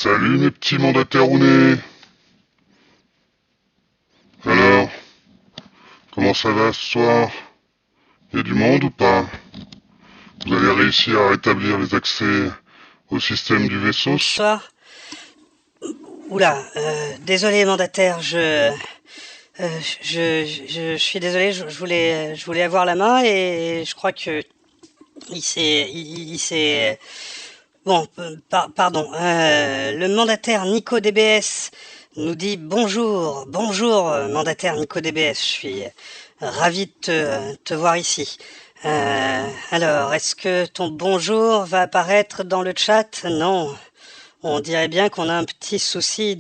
Salut mes petits mandataires ou nez. Alors, comment ça va ce soir? Y a du monde ou pas? Vous avez réussi à rétablir les accès au système du vaisseau? Bonsoir. Oula, désolé mandataire, je suis désolé, je voulais avoir la main et je crois que il s'est, bon, pardon, le mandataire Nico DBS nous dit bonjour, bonjour mandataire Nico DBS, je suis ravi de te voir ici. Alors, est-ce que ton bonjour va apparaître dans le chat? Non. On dirait bien qu'on a un petit souci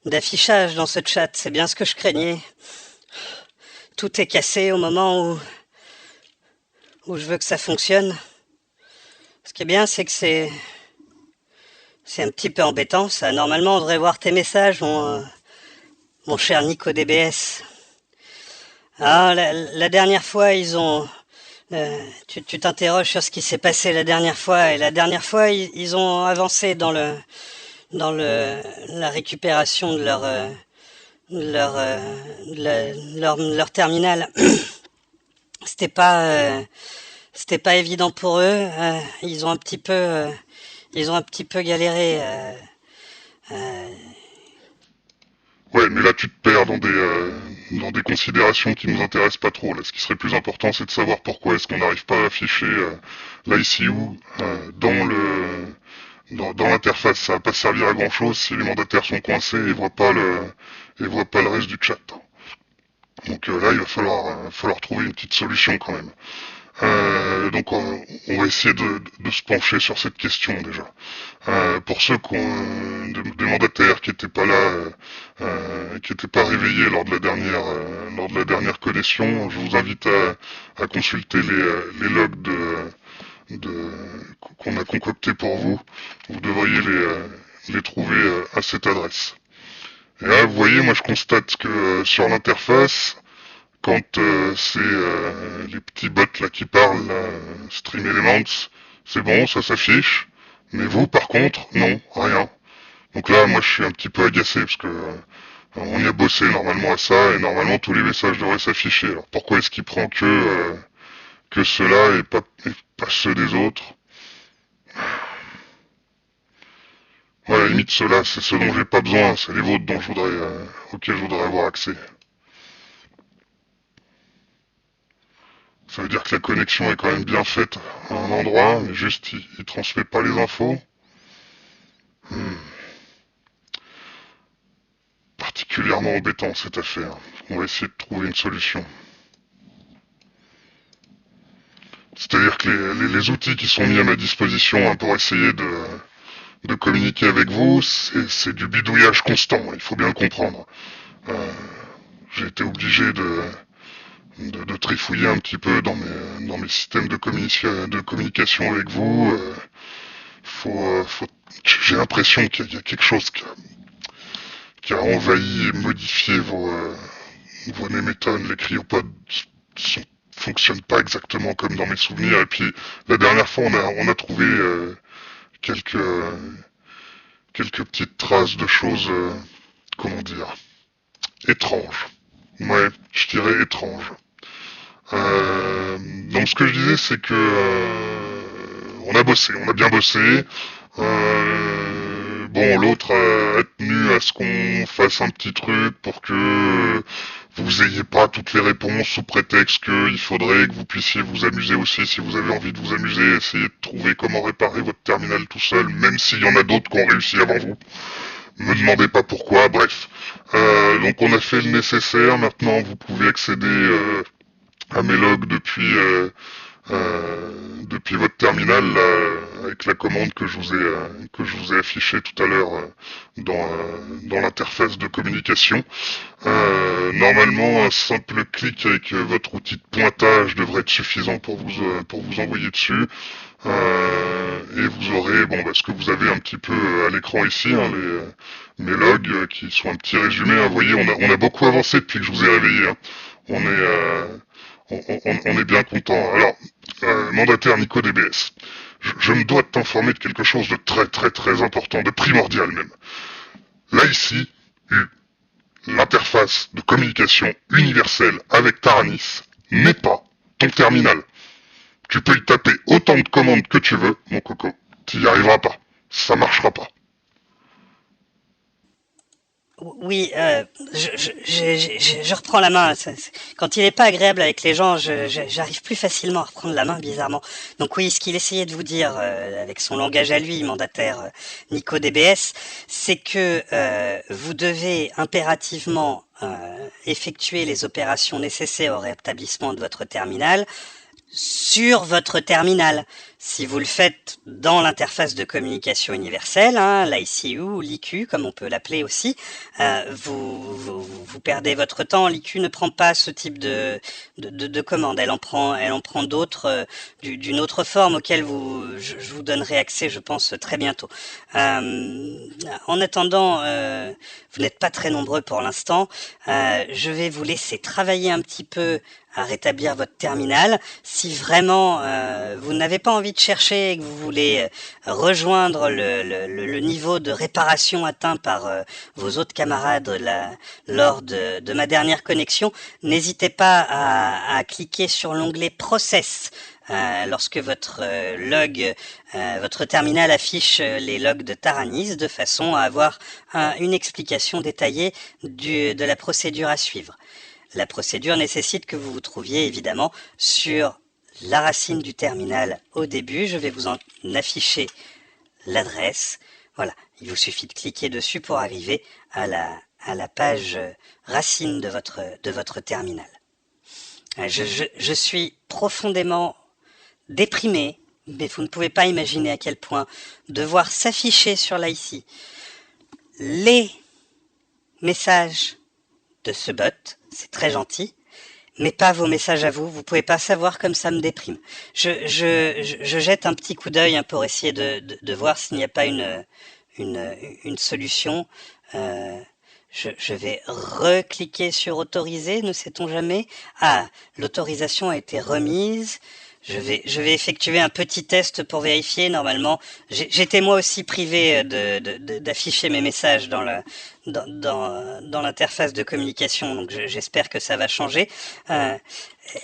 d'affichage dans ce chat, c'est bien ce que je craignais. Tout est cassé au moment où je veux que ça fonctionne. Ce qui est bien, c'est que c'est un petit peu embêtant, ça. Normalement, on devrait voir tes messages, mon cher Nico DBS. Ah, la dernière fois, tu t'interroges sur ce qui s'est passé la dernière fois, et la dernière fois, ils ont avancé la récupération de leur terminal. C'était pas, c'était pas évident pour eux. Ils ont un petit peu galéré. Ouais, mais là tu te perds dans des considérations qui nous intéressent pas trop. Là, ce qui serait plus important, c'est de savoir pourquoi est-ce qu'on n'arrive pas à afficher l'ICU dans l'interface. Ça va pas servir à grand chose si les mandataires sont coincés et voient pas le reste du chat. Donc là, il va falloir trouver une petite solution quand même. Donc on va essayer de se pencher sur cette question déjà. Pour ceux des mandataires qui n'étaient pas là, qui n'étaient pas réveillés lors de la dernière connexion, je vous invite à consulter les logs qu'on a concoctés pour vous. Vous devriez les trouver à cette adresse. Et là, vous voyez, moi je constate que sur l'interface, quand c'est les petits bots là qui parlent, là, Stream Elements, c'est bon, ça s'affiche. Mais vous, par contre, non, rien. Donc là, moi, je suis un petit peu agacé parce que on y a bossé normalement à ça et normalement tous les messages devraient s'afficher. Alors pourquoi est-ce qu'il prend que ceux-là et pas ceux des autres? Ouais, à la limite, ceux-là, c'est ceux dont j'ai pas besoin, c'est les vôtres auxquels je voudrais avoir accès. Ça veut dire que la connexion est quand même bien faite à un endroit, mais juste il transmet pas les infos. Particulièrement embêtant cette affaire. On va essayer de trouver une solution. C'est-à-dire que les outils qui sont mis à ma disposition pour essayer de communiquer avec vous, c'est du bidouillage constant, il faut bien le comprendre. Euh, j'ai été obligé de trifouiller un petit peu dans mes systèmes de communication avec vous. J'ai l'impression qu'il y a quelque chose qui a envahi et modifié vos némétones. Les cryopodes fonctionnent pas exactement comme dans mes souvenirs. Et puis la dernière fois, on a trouvé quelques petites traces de choses, comment dire, étranges. Ouais, je dirais étranges. Donc ce que je disais, c'est que on a bien bossé. Bon, l'autre a tenu à ce qu'on fasse un petit truc pour que vous ayez pas toutes les réponses sous prétexte qu'il faudrait que vous puissiez vous amuser aussi si vous avez envie de vous amuser, essayer de trouver comment réparer votre terminal tout seul, même s'il y en a d'autres qui ont réussi avant vous. Me demandez pas pourquoi, bref. Donc on a fait le nécessaire, maintenant vous pouvez accéder à mes logs depuis votre terminal là, avec la commande que je vous ai affichée tout à l'heure dans l'interface de communication. Normalement, un simple clic avec votre outil de pointage devrait être suffisant pour vous envoyer dessus. Et vous aurez ce que vous avez un petit peu à l'écran ici, hein, mes logs qui sont un petit résumé. Hein. Vous voyez, on a beaucoup avancé depuis que je vous ai réveillé. Hein. On est on est bien content. Alors, mandataire Nico DBS, je me dois de t'informer de quelque chose de très très très important, de primordial même. Là ici, l'interface de communication universelle avec Taranis n'est pas ton terminal. Tu peux y taper autant de commandes que tu veux, mon coco. Tu n'y arriveras pas. Ça marchera pas. Oui, je reprends la main. Quand il n'est pas agréable avec les gens, j'arrive plus facilement à reprendre la main, bizarrement. Donc oui, ce qu'il essayait de vous dire avec son langage à lui, mandataire Nico DBS, c'est que vous devez impérativement effectuer les opérations nécessaires au rétablissement de votre terminal sur votre terminal. Si vous le faites dans l'interface de communication universelle, hein, l'ICU ou l'IQ, comme on peut l'appeler aussi, vous perdez votre temps. L'IQ ne prend pas ce type de commande. Elle en prend d'autres d'une autre forme auxquelles je vous donnerai accès, je pense, très bientôt. En attendant, vous n'êtes pas très nombreux pour l'instant. Je vais vous laisser travailler un petit peu à rétablir votre terminal. Si vraiment vous n'avez pas envie de chercher et que vous voulez rejoindre le niveau de réparation atteint par vos autres camarades lors de ma dernière connexion, n'hésitez pas à cliquer sur l'onglet Process. Lorsque votre votre terminal affiche les logs de Taranis, de façon à avoir une explication détaillée de la procédure à suivre. La procédure nécessite que vous vous trouviez évidemment sur la racine du terminal au début. Je vais vous en afficher l'adresse. Voilà, il vous suffit de cliquer dessus pour arriver à la page racine de votre terminal. Je suis profondément déprimé, mais vous ne pouvez pas imaginer à quel point de voir s'afficher sur l'IC les messages de ce bot, c'est très gentil, mais pas vos messages à vous. Vous pouvez pas savoir comme ça me déprime. Je jette un petit coup d'œil pour essayer de voir s'il n'y a pas une solution. Je vais recliquer sur autoriser, ne sait-on jamais. Ah, l'autorisation a été remise. Je vais effectuer un petit test pour vérifier. Normalement, j'étais moi aussi privé d'afficher mes messages dans l'interface de communication, donc j'espère que ça va changer.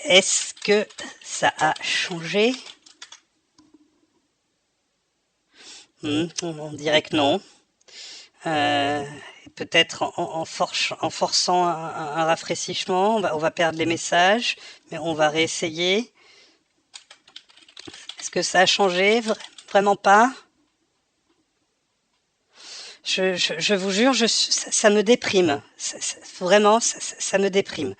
Est-ce que ça a changé? On dirait que non. Peut-être en forçant un rafraîchissement, on va perdre les messages, mais on va réessayer. Est-ce que ça a changé? Vraiment pas. Je vous jure, ça me déprime. Vraiment, ça me déprime.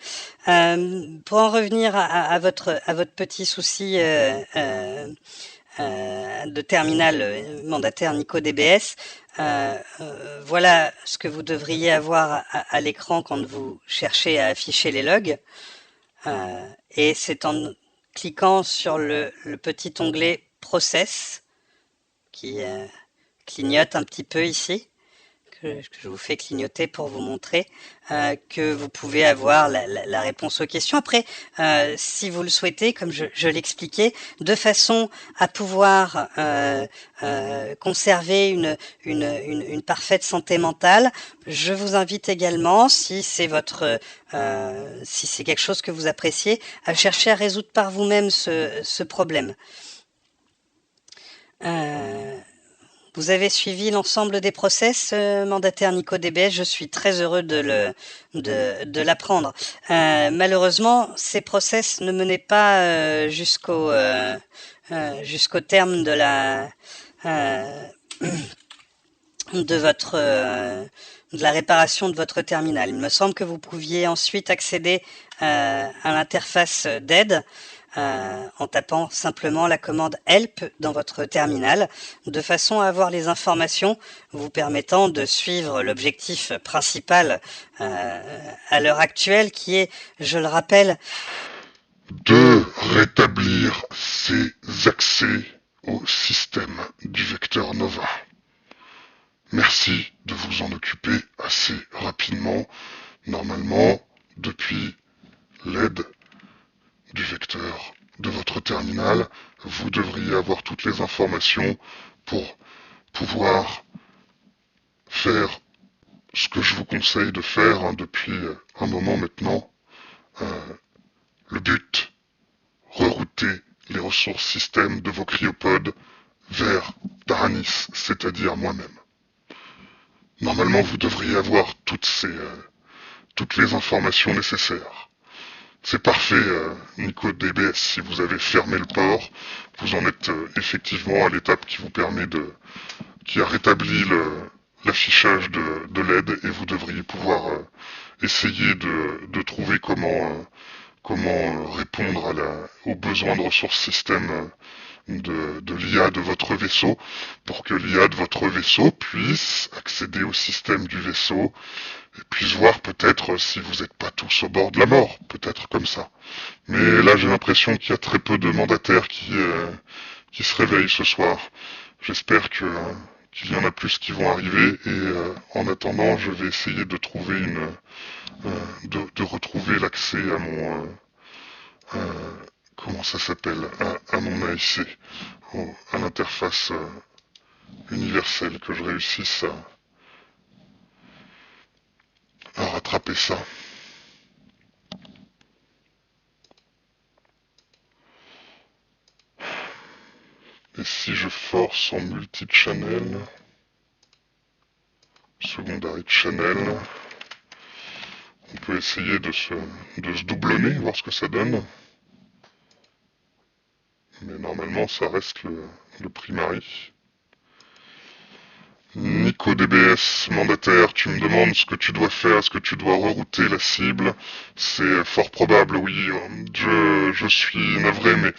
Pour en revenir à votre petit souci de terminal mandataire Nico DBS, voilà ce que vous devriez avoir à l'écran quand vous cherchez à afficher les logs. Et c'est en cliquant sur le petit onglet Process qui clignote un petit peu ici, que je vous fais clignoter pour vous montrer que vous pouvez avoir la réponse aux questions. Après, si vous le souhaitez, comme je l'expliquais, de façon à pouvoir conserver une parfaite santé mentale, je vous invite également, si c'est si c'est quelque chose que vous appréciez, à chercher à résoudre par vous-même ce problème. Vous avez suivi l'ensemble des process, mandataire Nico DBS. Je suis très heureux de l'apprendre. Malheureusement, ces process ne menaient pas jusqu'au terme de la réparation de votre terminal. Il me semble que vous pouviez ensuite accéder à l'interface d'aide en tapant simplement la commande help dans votre terminal, de façon à avoir les informations vous permettant de suivre l'objectif principal à l'heure actuelle, qui est, je le rappelle, de rétablir ses accès au système du vecteur Nova. Merci de vous en occuper assez rapidement. Normalement, depuis l'aide du vecteur de votre terminal, vous devriez avoir toutes les informations pour pouvoir faire ce que je vous conseille de faire depuis un moment maintenant. Euh, le but, rerouter les ressources système de vos cryopodes vers Taranis, c'est-à-dire moi-même. Normalement, vous devriez avoir toutes les informations nécessaires. C'est parfait, Nico DBS, si vous avez fermé le port, vous en êtes effectivement à l'étape qui vous permet qui a rétabli l'affichage de l'aide et vous devriez pouvoir essayer de trouver comment répondre aux besoins de ressources système de l'IA de votre vaisseau pour que l'IA de votre vaisseau puisse accéder au système du vaisseau et puisse voir peut-être si vous n'êtes pas tous au bord de la mort, peut-être comme ça. Mais là j'ai l'impression qu'il y a très peu de mandataires qui se réveillent ce soir. J'espère qu'il y en a plus qui vont arriver et en attendant je vais essayer de trouver de retrouver l'accès à mon comment ça s'appelle à mon AIC, à l'interface universelle, que je réussisse à rattraper ça. Et si je force en multi-channel, secondary channel, on peut essayer de se doublonner, voir ce que ça donne. Mais normalement, ça reste le primary. Nico DBS, mandataire, tu me demandes ce que tu dois faire, est-ce que tu dois rerouter la cible? C'est fort probable, oui. Je suis navré, mais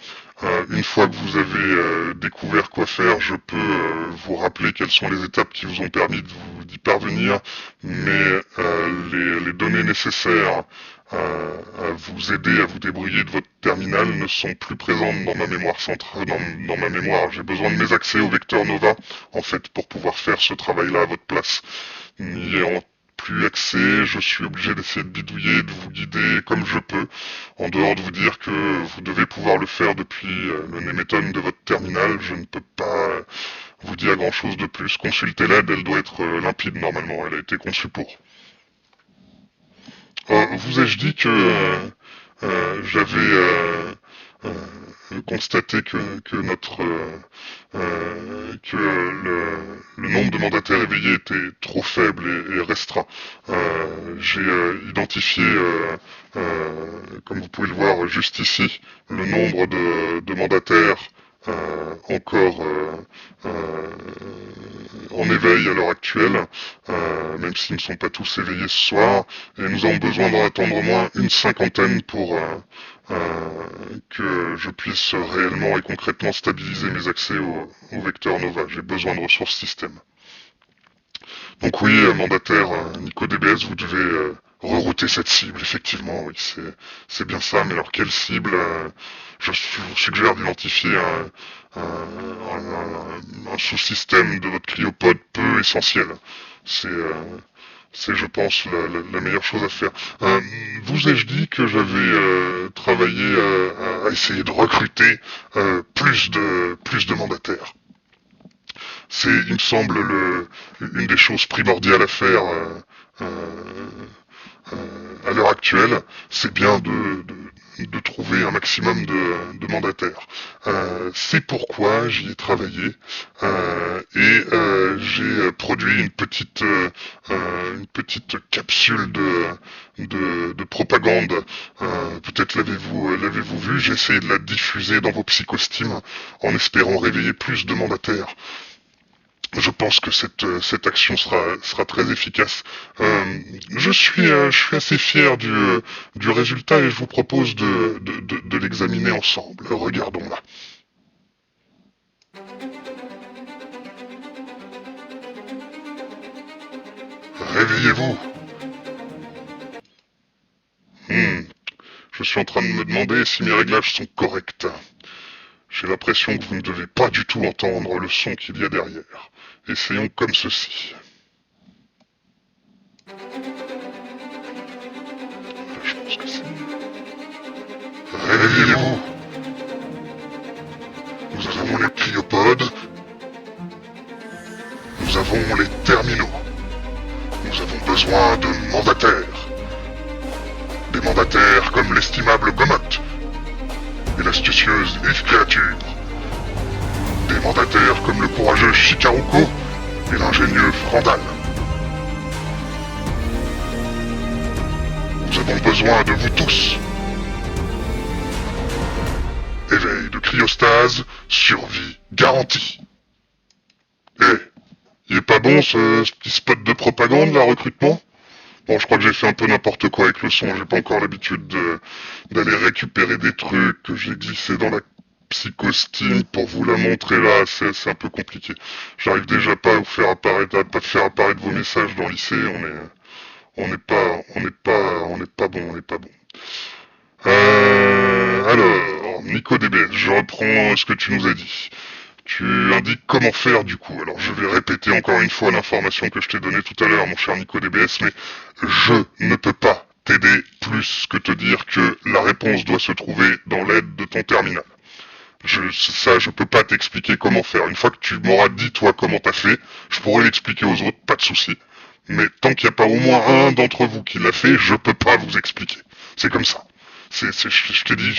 une fois que vous avez découvert quoi faire, je peux vous rappeler quelles sont les étapes qui vous ont permis d'y parvenir, mais les données nécessaires à vous aider à vous débrouiller de votre terminal ne sont plus présentes dans ma mémoire centrale, dans ma mémoire. J'ai besoin de mes accès au vecteur Nova, en fait, pour pouvoir faire ce travail-là à votre place. N'y ayant plus accès, je suis obligé d'essayer de bidouiller, de vous guider comme je peux, en dehors de vous dire que vous devez pouvoir le faire depuis le Nemeton de votre terminal. Je ne peux pas vous dire grand-chose de plus. Consultez l'aide, elle doit être limpide normalement, elle a été conçue pour. Vous ai-je dit que j'avais constaté que le nombre de mandataires éveillés était trop faible et restreint. J'ai identifié, comme vous pouvez le voir juste ici, le nombre de mandataires encore en éveil à l'heure actuelle, même s'ils ne sont pas tous éveillés ce soir, et nous avons besoin d'en attendre au moins une cinquantaine pour que je puisse réellement et concrètement stabiliser mes accès au vecteur Nova. J'ai besoin de ressources système. Donc oui, mandataire Nico DBS, vous devez rerouter cette cible, effectivement, oui, c'est bien ça, mais alors quelle cible je vous suggère d'identifier un sous-système de votre cryopode peu essentiel. C'est, je pense, la meilleure chose à faire. Vous ai-je dit que j'avais travaillé à essayer de recruter plus de mandataires? C'est, il me semble, une des choses primordiales à faire à l'heure actuelle, c'est bien de trouver un maximum de mandataires. C'est pourquoi j'y ai travaillé et j'ai produit une petite capsule de propagande. Peut-être l'avez-vous vu. J'ai essayé de la diffuser dans vos psychostimes en espérant réveiller plus de mandataires. Je pense que cette action sera très efficace. Je suis assez fier du résultat et je vous propose de l'examiner ensemble. Regardons-la. Réveillez-vous. Je suis en train de me demander si mes réglages sont corrects. J'ai l'impression que vous ne devez pas du tout entendre le son qu'il y a derrière. Essayons comme ceci. Je pense que c'est mieux. Réveillez-vous. Des mandataires comme l'estimable Gomot et l'astucieuse Yves Créature. Des mandataires comme le courageux Shikaruko et l'ingénieux Frandal. Nous avons besoin de vous tous. Éveil de cryostase, survie garantie. Il est pas bon ce petit spot de propagande là, recrutement? Bon, je crois que j'ai fait un peu n'importe quoi avec le son, j'ai pas encore l'habitude d'aller récupérer des trucs que j'ai glissés dans la psychostime pour vous la montrer là, c'est un peu compliqué. J'arrive déjà pas à vous faire apparaître, vos messages dans l'IC, on n'est pas bon. Alors, NicoDBS, je reprends ce que tu nous as dit. Tu indiques comment faire du coup. Alors je vais répéter encore une fois l'information que je t'ai donnée tout à l'heure, mon cher NicoDBS, mais je ne peux pas t'aider plus que te dire que la réponse doit se trouver dans l'aide de ton terminal. Je peux pas t'expliquer comment faire. Une fois que tu m'auras dit toi comment t'as fait, je pourrai l'expliquer aux autres, pas de souci. Mais tant qu'il n'y a pas au moins un d'entre vous qui l'a fait, je peux pas vous expliquer. C'est comme ça. Je t'ai dit,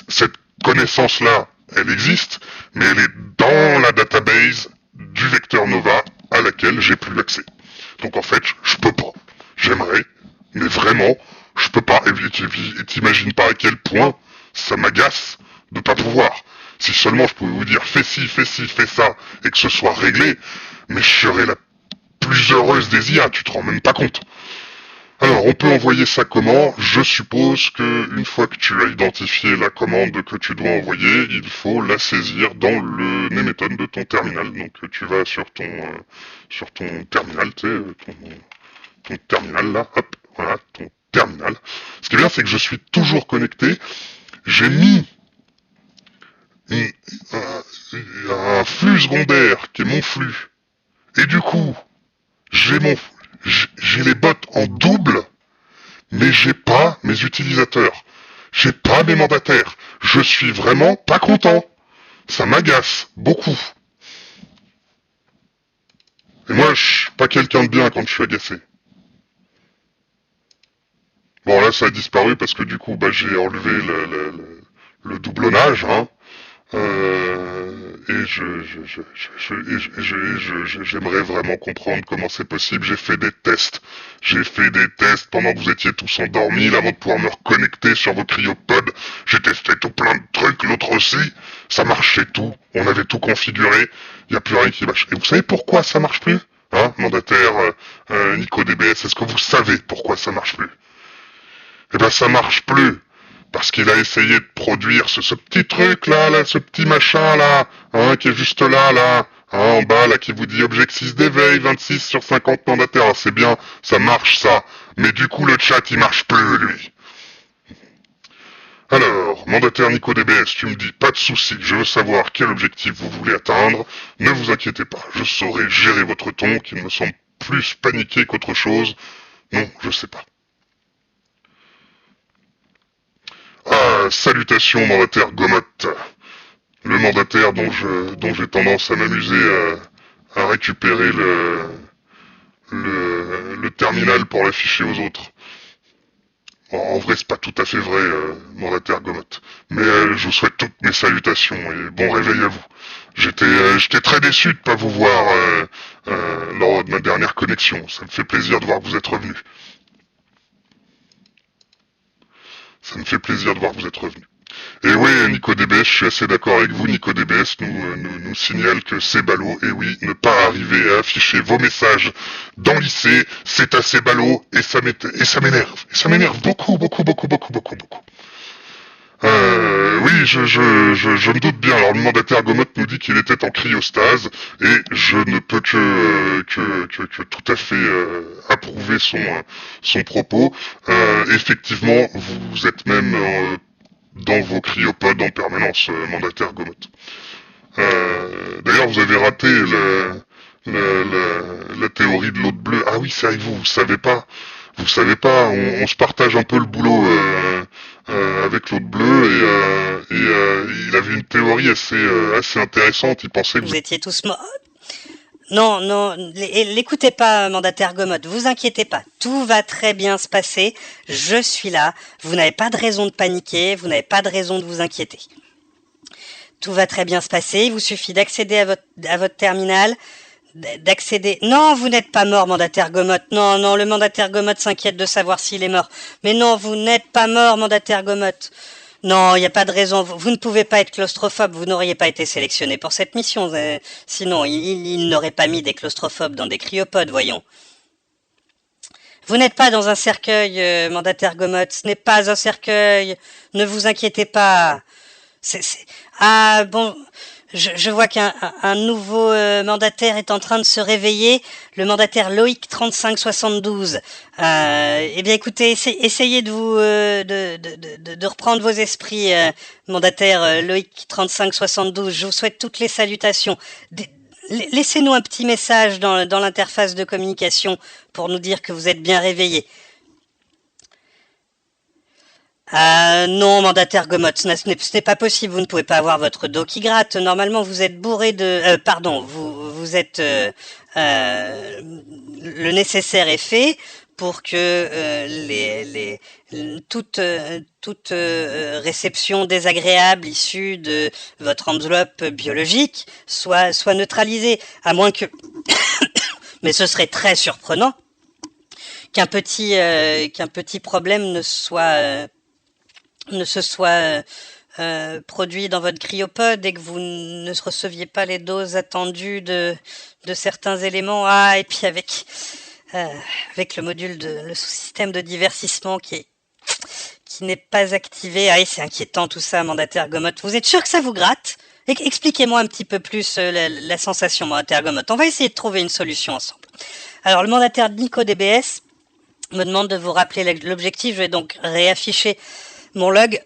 cette connaissance-là, elle existe, mais elle est dans la database du vecteur Nova à laquelle j'ai plus accès. Donc en fait, je peux pas. J'aimerais, mais vraiment, je peux pas. Et t'imagines pas à quel point ça m'agace de pas pouvoir. Si seulement je pouvais vous dire fais ci, fais ça, et que ce soit réglé, mais je serais la plus heureuse des IA, tu te rends même pas compte. Alors, on peut envoyer ça comment? Je suppose que une fois que tu as identifié la commande que tu dois envoyer, il faut la saisir dans le Nemeton de ton terminal. Donc, tu vas sur ton terminal, tu sais, ton terminal là, hop, voilà, ton terminal. Ce qui est bien, c'est que je suis toujours connecté. J'ai mis un flux secondaire qui est mon flux. Et du coup, j'ai les bots en double, mais j'ai pas mes utilisateurs. J'ai pas mes mandataires. Je suis vraiment pas content. Ça m'agace beaucoup. Et moi, je suis pas quelqu'un de bien quand je suis agacé. Bon, là, ça a disparu parce que du coup, j'ai enlevé le doublonnage, hein. Et j'aimerais vraiment comprendre comment c'est possible. J'ai fait des tests pendant que vous étiez tous endormis, là, avant de pouvoir me reconnecter sur vos cryopods. J'ai testé tout plein de trucs, l'autre aussi. Ça marchait tout. On avait tout configuré. Il n'y a plus rien qui marche. Et vous savez pourquoi ça marche plus? Hein, mandataire NicoDBS, est-ce que vous savez pourquoi ça marche plus? Eh ben, ça marche plus. Parce qu'il a essayé de produire ce petit truc là, ce petit machin là, hein, qui est juste là, hein, en bas là, qui vous dit objectif d'éveil, 26 sur 50 mandataires. Alors, c'est bien, ça marche ça. Mais du coup, le chat, il marche plus, lui. Alors, mandataire NicoDBS, tu me dis, pas de souci, je veux savoir quel objectif vous voulez atteindre. Ne vous inquiétez pas, je saurai gérer votre ton, qui me semble plus paniqué qu'autre chose. Non, je sais pas. Ah, salutations, mandataire Gomot. Le mandataire dont j'ai tendance à m'amuser à récupérer le terminal pour l'afficher aux autres. Bon, en vrai, c'est pas tout à fait vrai, mandataire Gomot. Mais je vous souhaite toutes mes salutations et bon réveil à vous. J'étais très déçu de pas vous voir lors de ma dernière connexion. Ça me fait plaisir de voir que vous êtes revenu. Ça me fait plaisir de voir que vous êtes revenu. Et oui, NicoDBS, je suis assez d'accord avec vous, NicoDBS nous signale que c'est ballot, et oui, ne pas arriver à afficher vos messages dans l'IC, c'est assez ballot, et ça m'énerve. Et ça m'énerve beaucoup. Oui, je me doute bien. Alors, le mandataire Gomot nous dit qu'il était en cryostase, et je ne peux que tout à fait approuver son propos. Effectivement, vous êtes même dans vos cryopods en permanence, mandataire Gomot. D'ailleurs, vous avez raté la théorie de l'autre bleu. Ah oui, c'est avec vous savez pas. Vous savez pas, on se partage un peu le boulot avec l'autre bleu et il avait une théorie assez intéressante. Il pensait que Vous étiez tous morts. Non, non, l'écoutez pas, mandataire Gomotte, vous inquiétez pas, tout va très bien se passer, je suis là, vous n'avez pas de raison de paniquer, vous n'avez pas de raison de vous inquiéter. Tout va très bien se passer, il vous suffit d'accéder à votre terminal, d'accéder... Non, vous n'êtes pas mort, mandataire Gomotte, non, non, le mandataire Gomotte s'inquiète de savoir s'il est mort. Mais non, vous n'êtes pas mort, mandataire Gomotte. Non, il n'y a pas de raison. Vous ne pouvez pas être claustrophobe. Vous n'auriez pas été sélectionné pour cette mission. Sinon, il n'aurait pas mis des claustrophobes dans des cryopodes, voyons. Vous n'êtes pas dans un cercueil, mandataire Gomotte. Ce n'est pas un cercueil. Ne vous inquiétez pas. Ah, bon... Je vois qu'un nouveau mandataire est en train de se réveiller, le mandataire Loïc 3572. Eh bien, écoutez, essayez de vous de reprendre vos esprits, mandataire Loïc 3572. Je vous souhaite toutes les salutations. Laissez-nous un petit message dans l'interface de communication pour nous dire que vous êtes bien réveillé. Non, mandataire Gomotte, ce n'est pas possible, vous ne pouvez pas avoir votre dos qui gratte. Normalement, vous êtes bourré de... vous êtes... le nécessaire est fait pour que toute réception désagréable issue de votre enveloppe biologique soit neutralisée. À moins que... Mais ce serait très surprenant qu'un petit problème ne se soit produit dans votre cryopode et que vous ne receviez pas les doses attendues de certains éléments. Ah, et puis avec le module le sous-système de divertissement qui n'est pas activé. Ah, c'est inquiétant tout ça, mandataire Gomotte. Vous êtes sûr que ça vous gratte? Expliquez-moi un petit peu plus la sensation, mandataire Gomotte. On va essayer de trouver une solution ensemble. Alors, le mandataire Nico DBS me demande de vous rappeler l'objectif. Je vais donc réafficher mon log.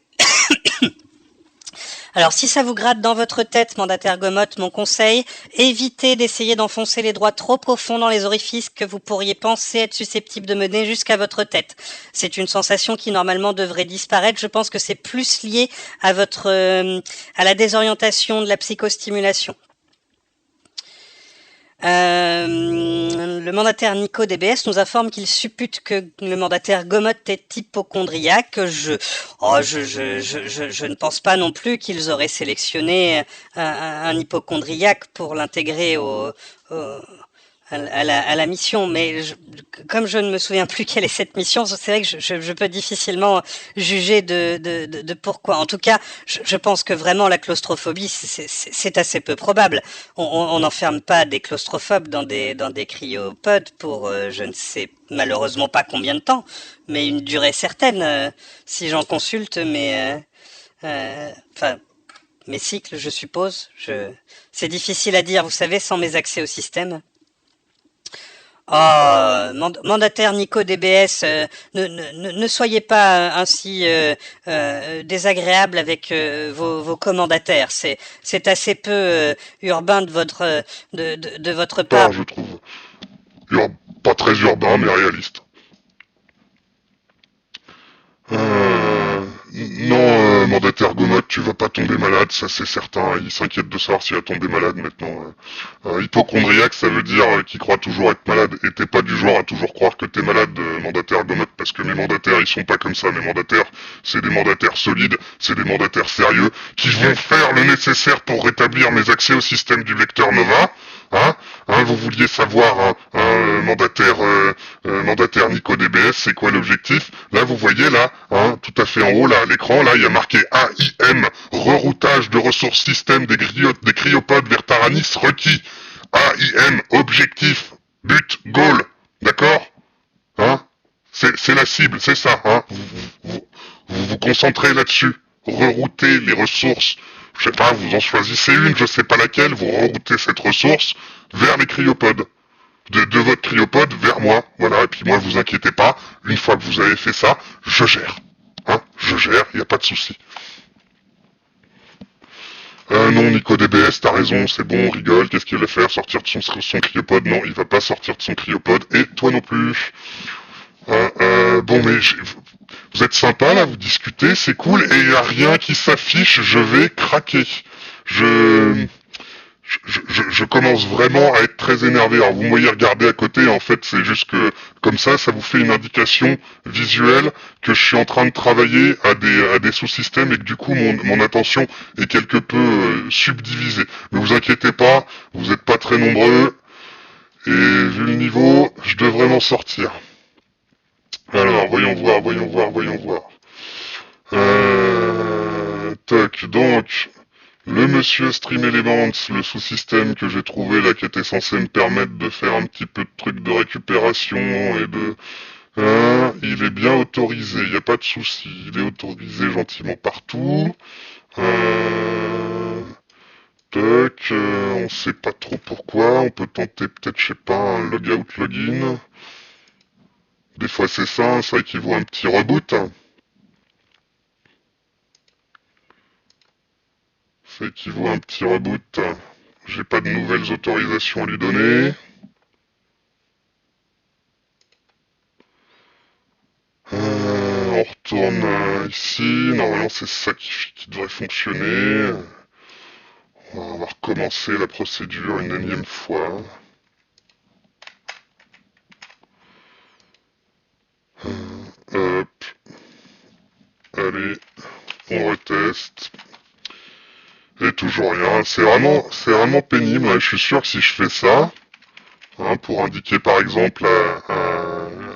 Alors, si ça vous gratte dans votre tête, mandataire Gomotte, mon conseil, évitez d'essayer d'enfoncer les doigts trop profond dans les orifices que vous pourriez penser être susceptibles de mener jusqu'à votre tête. C'est une sensation qui normalement devrait disparaître. Je pense que c'est plus lié à à la désorientation de la psychostimulation. Le mandataire Nico DBS nous informe qu'il suppute que le mandataire Gomotte est hypocondriaque. Je ne pense pas non plus qu'ils auraient sélectionné un hypocondriaque pour l'intégrer à la mission, mais comme je ne me souviens plus quelle est cette mission, c'est vrai que je peux difficilement juger de pourquoi. En tout cas, je pense que vraiment la claustrophobie, c'est assez peu probable. On n'enferme pas des claustrophobes dans des cryopodes pour je ne sais malheureusement pas combien de temps, mais une durée certaine, si j'en consulte mes cycles, je suppose. C'est difficile à dire, vous savez, sans mes accès au système. Mandataire Nico DBS, ne soyez pas ainsi désagréable avec vos commandataires. C'est assez peu urbain de votre part. Je trouve. Pas très urbain, mais réaliste. Non, mandataire Gomotte, tu vas pas tomber malade, ça c'est certain. Il s'inquiète de savoir s'il va tomber malade maintenant. Hypocondriaque, ça veut dire qu'il croit toujours être malade. Et t'es pas du genre à toujours croire que t'es malade, mandataire Gomotte, parce que mes mandataires, ils sont pas comme ça. Mes mandataires, c'est des mandataires solides, c'est des mandataires sérieux, qui vont faire le nécessaire pour rétablir mes accès au système du vecteur Nova. Vous vouliez savoir, mandataire Nico DBS, c'est quoi l'objectif? Là, vous voyez là, tout à fait en haut, là, à l'écran, là, il y a marqué AIM, reroutage de ressources système des cryopodes vers Taranis requis. AIM, objectif, but, goal, d'accord? C'est la cible, c'est ça, vous vous concentrez là-dessus, rerouter les ressources. Je sais pas, vous en choisissez une, je sais pas laquelle, vous reroutez cette ressource vers les cryopodes. De votre cryopode vers moi, voilà, et puis moi, vous inquiétez pas, une fois que vous avez fait ça, je gère. Je gère, y a pas de souci. Non, Nico DBS, t'as raison, c'est bon, on rigole, qu'est-ce qu'il va faire? Sortir de son cryopode? Non, il va pas sortir de son cryopode, et toi non plus. Bon, mais vous êtes sympa là, vous discutez, c'est cool, et y a rien qui s'affiche, je vais craquer. Je je commence vraiment à être très énervé. Alors vous me voyez regarder à côté, en fait c'est juste que comme ça vous fait une indication visuelle que je suis en train de travailler à des sous-systèmes et que du coup mon attention est quelque peu subdivisée. Mais vous inquiétez pas, vous n'êtes pas très nombreux et vu le niveau, je devrais m'en sortir. Alors voyons voir, voyons voir, voyons voir. Toc, donc le monsieur Stream Elements, le sous-système que j'ai trouvé là qui était censé me permettre de faire un petit peu de trucs de récupération et de... il est bien autorisé, il n'y a pas de souci. Il est autorisé gentiment partout. Euh, on sait pas trop pourquoi. On peut tenter peut-être, je sais pas, un logout, login. Des fois c'est ça équivaut à un petit reboot. Ça équivaut à un petit reboot. J'ai pas de nouvelles autorisations à lui donner. On retourne ici. Normalement, c'est ça qui devrait fonctionner. On va recommencer la procédure une énième fois. Hop. Allez, on reteste. Et toujours rien. C'est vraiment pénible. Je suis sûr que si je fais ça, pour indiquer par exemple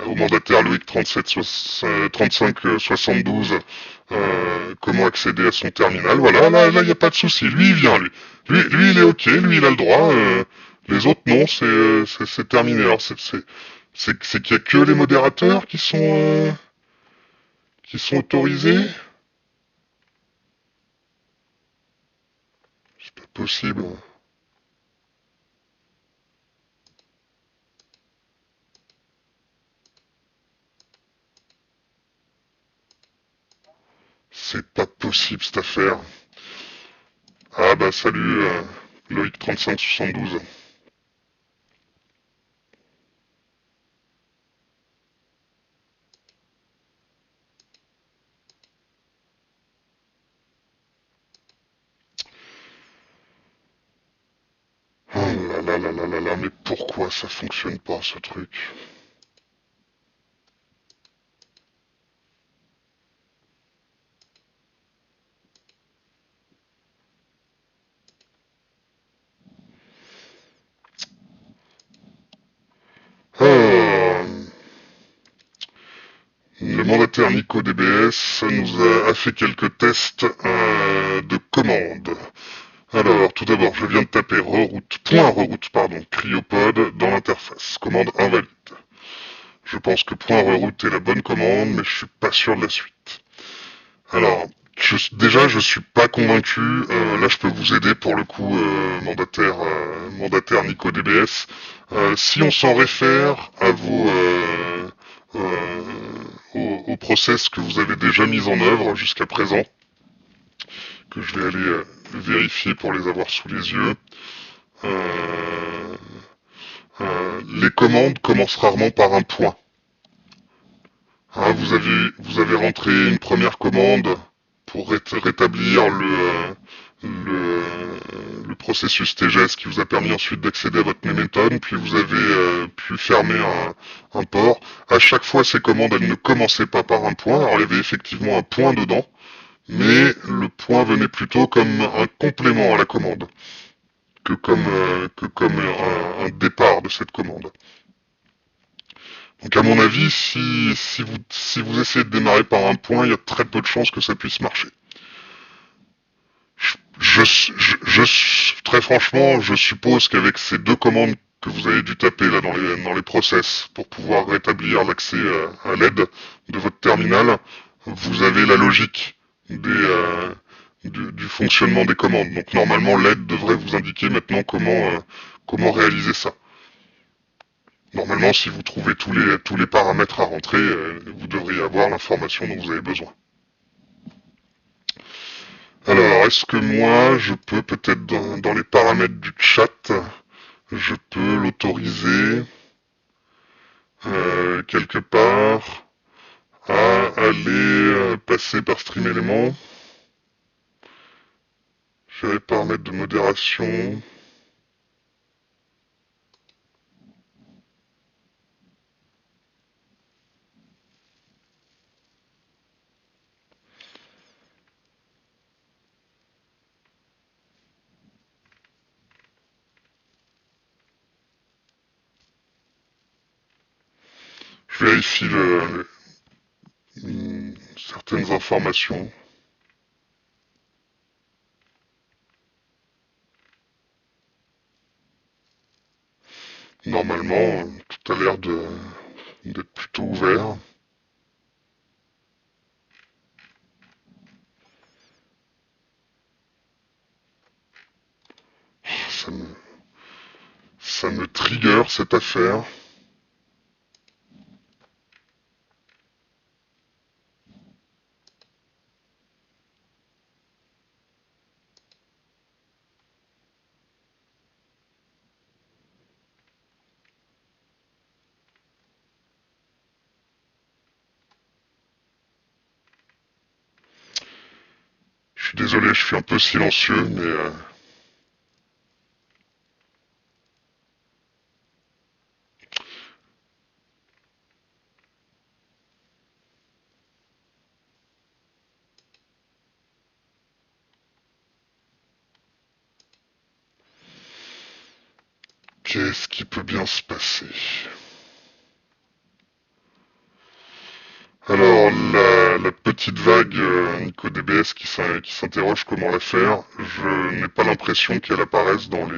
au mandataire Loïc 3572 comment accéder à son terminal. Voilà, là, il n'y a pas de souci. Lui, il vient, lui. Lui, il est ok, lui, il a le droit. Les autres, non, c'est terminé. Alors, c'est qu'il n'y a que les modérateurs qui sont autorisés. C'est pas possible. C'est pas possible, cette affaire. Ah bah salut, Loïc 3572. Oh là là là là là là, mais pourquoi ça fonctionne pas ce truc? Ah, le mandataire Nico DBS a fait quelques tests de commandes. Alors, tout d'abord, je viens de taper reroute, cryopod dans l'interface. Commande invalide. Je pense que .reroute est la bonne commande, mais je suis pas sûr de la suite. Alors, déjà, je suis pas convaincu. Là, je peux vous aider pour le coup, mandataire Nico DBS. Si on s'en réfère à aux process que vous avez déjà mis en œuvre jusqu'à présent, que je vais aller vérifier pour les avoir sous les yeux. Les commandes commencent rarement par un point. Vous avez rentré une première commande pour rétablir le processus TGS qui vous a permis ensuite d'accéder à votre Mementon, puis vous avez pu fermer un port. À chaque fois, ces commandes, elles ne commençaient pas par un point. Alors, il y avait effectivement un point dedans, mais le point venait plutôt comme un complément à la commande, que comme un départ de cette commande. Donc à mon avis, si vous essayez de démarrer par un point, il y a très peu de chances que ça puisse marcher. Très franchement, je suppose qu'avec ces deux commandes que vous avez dû taper là dans les process pour pouvoir rétablir l'accès à l'aide de votre terminal, vous avez la logique du fonctionnement des commandes. Donc normalement, l'aide devrait vous indiquer maintenant comment réaliser ça. Normalement, si vous trouvez tous les paramètres à rentrer, vous devriez avoir l'information dont vous avez besoin. Alors, est-ce que moi, je peux peut-être dans les paramètres du chat, je peux l'autoriser quelque part à aller passer par Stream Element. J'ai les paramètres de modération. Je vérifie certaines informations. Normalement, tout a l'air d'être plutôt ouvert. Ça me, ça me trigger cette affaire. Je suis désolé, je suis un peu silencieux, mais qu'est-ce qui peut bien se passer? Alors, la petite vague NicoDBS qui s'interroge comment la faire, je n'ai pas l'impression qu'elle apparaisse dans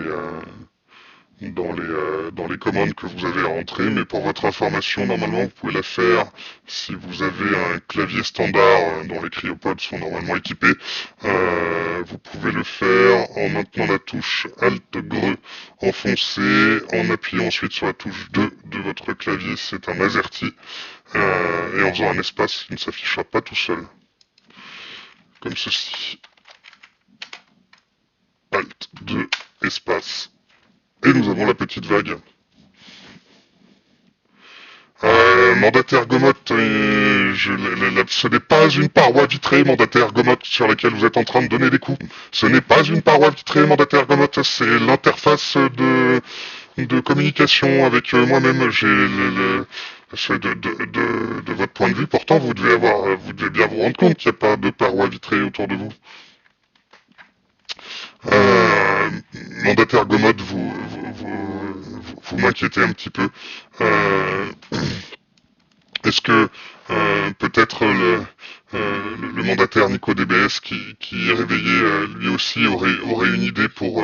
les commandes que vous avez rentrées, mais pour votre information, normalement, vous pouvez la faire si vous avez un clavier standard dont les cryopods sont normalement équipés. Vous pouvez le faire en maintenant la touche Alt-Greu enfoncée, en appuyant ensuite sur la touche 2 de votre clavier, c'est un AZERTY, et en faisant un espace qui ne s'affichera pas tout seul. Comme ceci. Alt 2, espace. Et nous avons la petite vague. Mandataire Gomot, ce n'est pas une paroi vitrée, mandataire Gomot, sur laquelle vous êtes en train de donner des coups. Ce n'est pas une paroi vitrée, mandataire Gomot, c'est l'interface de communication avec moi-même. J'ai de votre point de vue, pourtant, vous devez bien vous rendre compte qu'il n'y a pas de paroi vitrée autour de vous. Mandataire Gomot, vous m'inquiétez un petit peu. Est-ce que peut-être le mandataire NicoDBS qui est réveillé lui aussi aurait une idée pour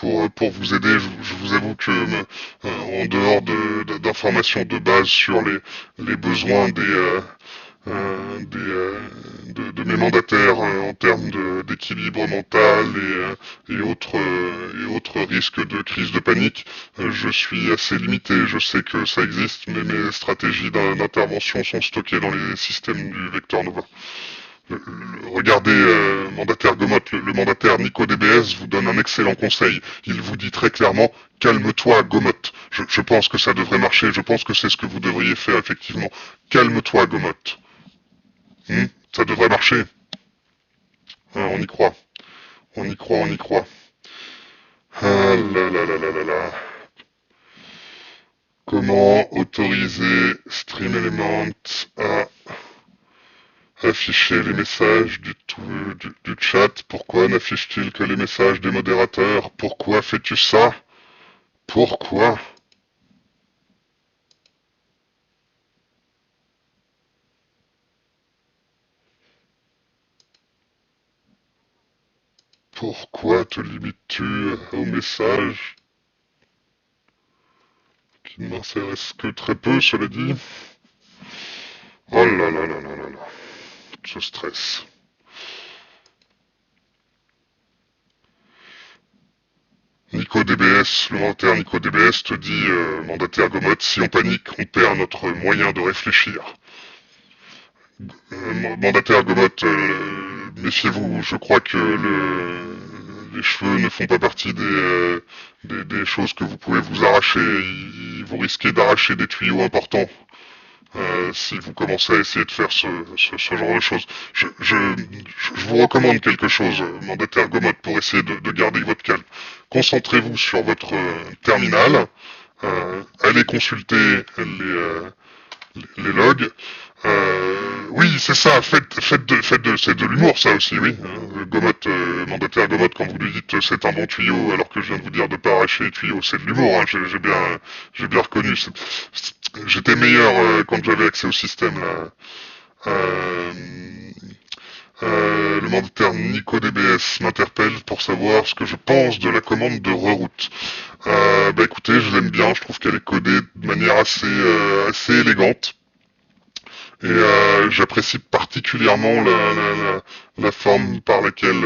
vous aider? Je vous avoue que en dehors d'informations de base sur les besoins de mes mandataires en termes d'équilibre mental et autres risques de crise de panique, je suis assez limité. Je sais que ça existe, mais mes stratégies d'intervention sont stockées dans les systèmes du Vector Nova. Regardez, mandataire Gomot, le mandataire NicoDBS vous donne un excellent conseil. Il vous dit très clairement, calme-toi Gomot. Je pense que ça devrait marcher, je pense que c'est ce que vous devriez faire effectivement. Calme-toi Gomot. Ça devrait marcher. On y croit. On y croit, on y croit. Ah là là là là là là. Comment autoriser StreamElement à afficher les messages du chat? Pourquoi n'affiche-t-il que les messages des modérateurs? Pourquoi fais-tu ça? Pourquoi? Pourquoi te limites-tu aux messages qui ne m'intéressent que très peu, cela dit? Oh là là là là là là. Je stresse. NicoDBS, le mandataire NicoDBS te dit, mandataire Gomot, si on panique, on perd notre moyen de réfléchir. Mandataire Gomot, méfiez-vous, je crois que les cheveux ne font pas partie des choses que vous pouvez vous arracher. Vous risquez d'arracher des tuyaux importants si vous commencez à essayer de faire ce genre de choses. Je vous recommande quelque chose, mandataire Gomot, pour essayer de garder votre calme. Concentrez-vous sur votre terminal, allez consulter les logs. Oui, c'est ça, c'est de l'humour ça aussi, oui. Gomotte, mandataire Gomotte, quand vous lui dites c'est un bon tuyau, alors que je viens de vous dire de pas arracher les tuyaux, c'est de l'humour, hein, j'ai bien reconnu. J'étais meilleur quand j'avais accès au système, là. Euh, le mandataire Nico DBS m'interpelle pour savoir ce que je pense de la commande de reroute. Bah écoutez, je l'aime bien, je trouve qu'elle est codée de manière assez élégante. Et j'apprécie particulièrement la forme par laquelle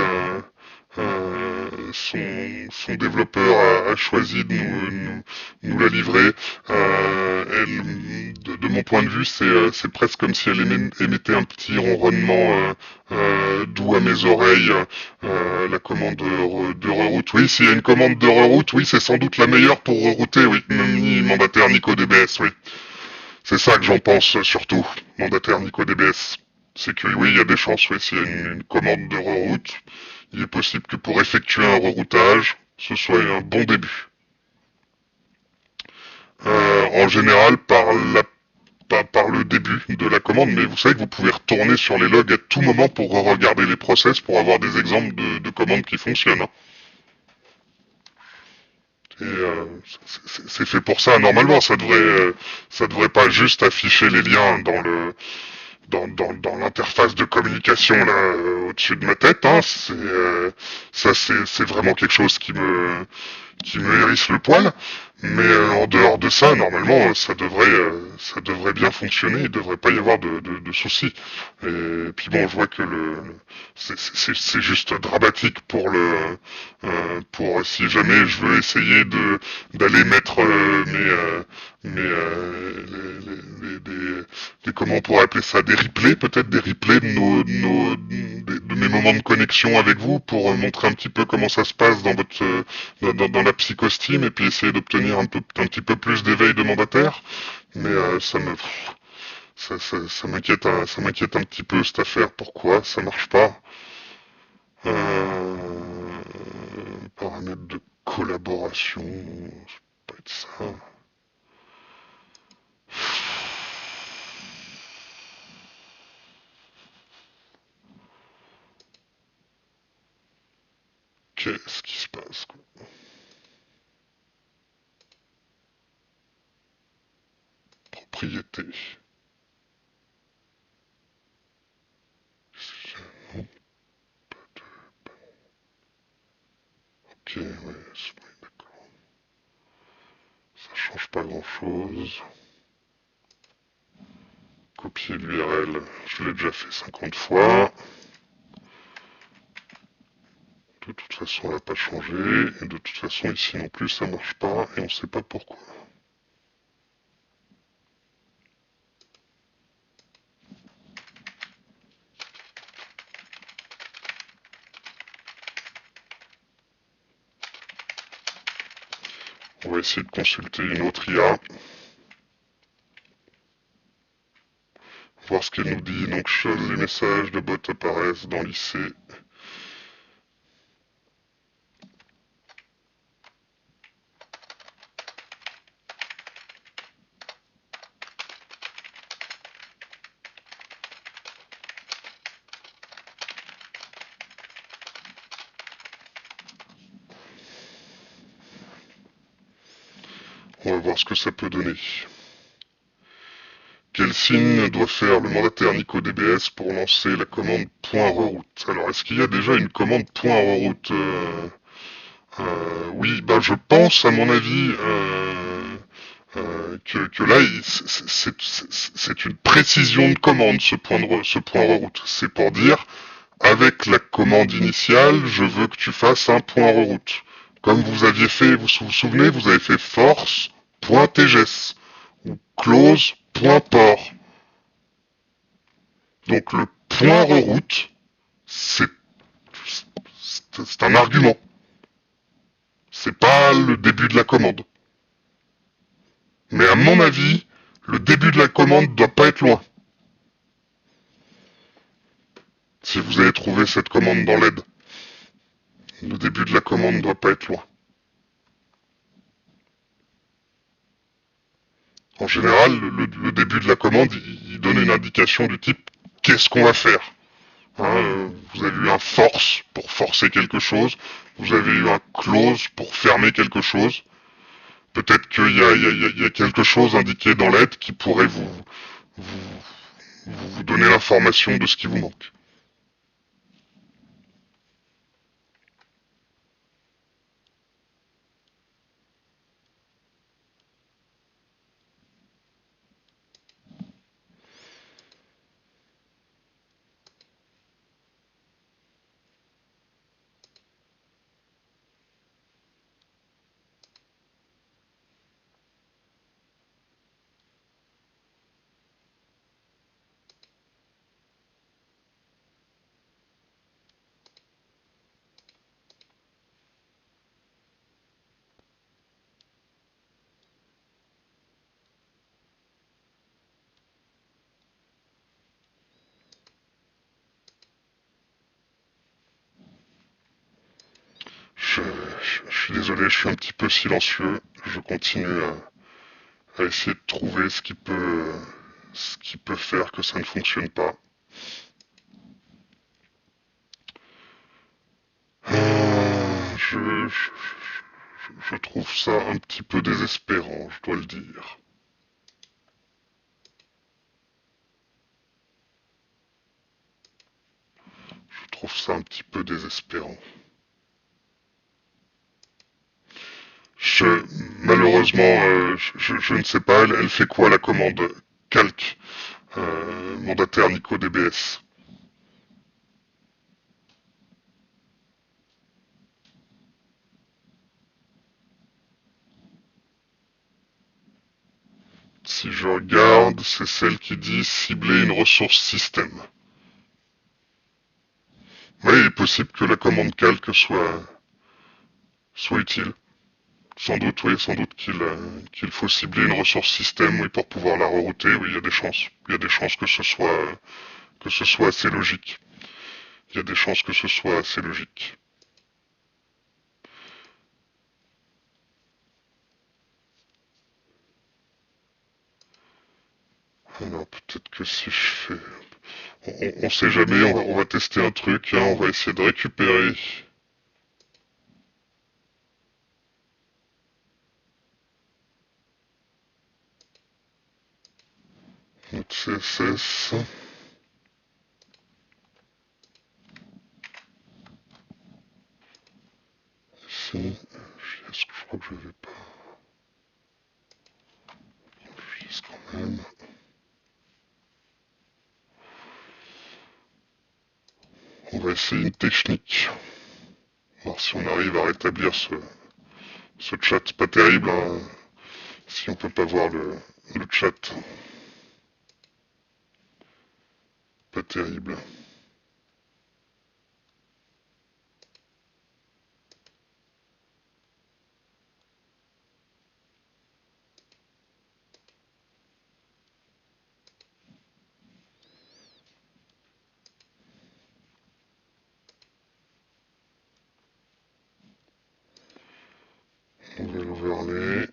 son développeur a choisi de nous la livrer. De mon point de vue, c'est presque comme si elle émettait un petit ronronnement doux à mes oreilles. La commande de reroute. Oui, s'il y a une commande de reroute, oui, c'est sans doute la meilleure pour rerouter, oui. Mandataire Nico DBS, oui. C'est ça que j'en pense surtout, mandataire Nico DBS. C'est que oui, il y a des chances, oui, s'il y a une commande de reroute, il est possible que pour effectuer un reroutage, ce soit un bon début. En général, par le début de la commande, mais vous savez que vous pouvez retourner sur les logs à tout moment pour regarder les process, pour avoir des exemples de commandes qui fonctionnent. Hein. Et c'est fait pour ça. Normalement, ça devrait pas juste afficher les liens dans l'interface de communication là au-dessus de ma tête. Hein. C'est vraiment quelque chose qui me hérisse le poil. Mais en dehors de ça, normalement, ça devrait bien fonctionner. Il devrait pas y avoir de soucis. Et puis bon, je vois que c'est juste dramatique pour si jamais je veux essayer d'aller mettre comment on pourrait appeler ça, des replays, peut-être des replays de mes moments de connexion avec vous pour montrer un petit peu comment ça se passe dans votre dans la psychostime et puis essayer d'obtenir un petit peu plus d'éveil de mandataire. Mais ça m'inquiète un petit peu cette affaire. Pourquoi ça marche pas? Paramètres de collaboration, ça peut pas être ça. Qu'est-ce qui se passe, quoi? Propriété. Non, ok, ouais, oui, d'accord. Ça change pas grand-chose. Copier l'URL, je l'ai déjà fait 50 fois. De toute façon, elle n'a pas changé. Et de toute façon, ici non plus, ça marche pas. Et on ne sait pas pourquoi. On va essayer de consulter une autre IA. Voir ce qu'elle nous dit. Donc, les messages de bot apparaissent dans l'IC. On va voir ce que ça peut donner. Quel signe doit faire le mandataire Nico DBS pour lancer la commande .reroute? Alors, est-ce qu'il y a déjà une commande .reroute oui, bah je pense, à mon avis, que là, c'est une précision de commande, ce point reroute. C'est pour dire, avec la commande initiale, je veux que tu fasses un point reroute. Comme vous aviez fait, vous vous souvenez, vous avez fait force.tgs ou close.port. Donc le point reroute, c'est un argument. C'est pas le début de la commande. Mais à mon avis, le début de la commande doit pas être loin. Si vous avez trouvé cette commande dans l'aide, le début de la commande ne doit pas être loin. En général, le début de la commande, il donne une indication du type « qu'est-ce qu'on va faire ?» Vous avez eu un force pour forcer quelque chose, vous avez eu un close pour fermer quelque chose. Peut-être qu'il y a, il y a quelque chose indiqué dans l'aide qui pourrait vous, vous donner l'information de ce qui vous manque. Je suis désolé, je suis un petit peu silencieux. Je continue à essayer de trouver ce qui peut faire que ça ne fonctionne pas. Je trouve ça un petit peu désespérant, je dois le dire. Je trouve ça un petit peu désespérant. Je, malheureusement, je ne sais pas, elle fait quoi la commande calque mandataire Nico DBS. Si je regarde, c'est celle qui dit cibler une ressource système. Oui, il est possible que la commande calque soit utile. Sans doute, oui, sans doute qu'il faut cibler une ressource système, oui, pour pouvoir la rerouter, oui, il y a des chances. Il y a des chances que ce soit assez logique. Il y a des chances que ce soit assez logique. Alors peut-être que si je fais... On sait jamais, on va tester un truc, hein, on va essayer de récupérer notre CSS. Ici, est-ce que je crois que je vais pas... Je laisse quand même. On va essayer une technique. Voir si on arrive à rétablir ce chat. Pas terrible, hein, si on peut pas voir le chat. Pas terrible. On va l'overlay.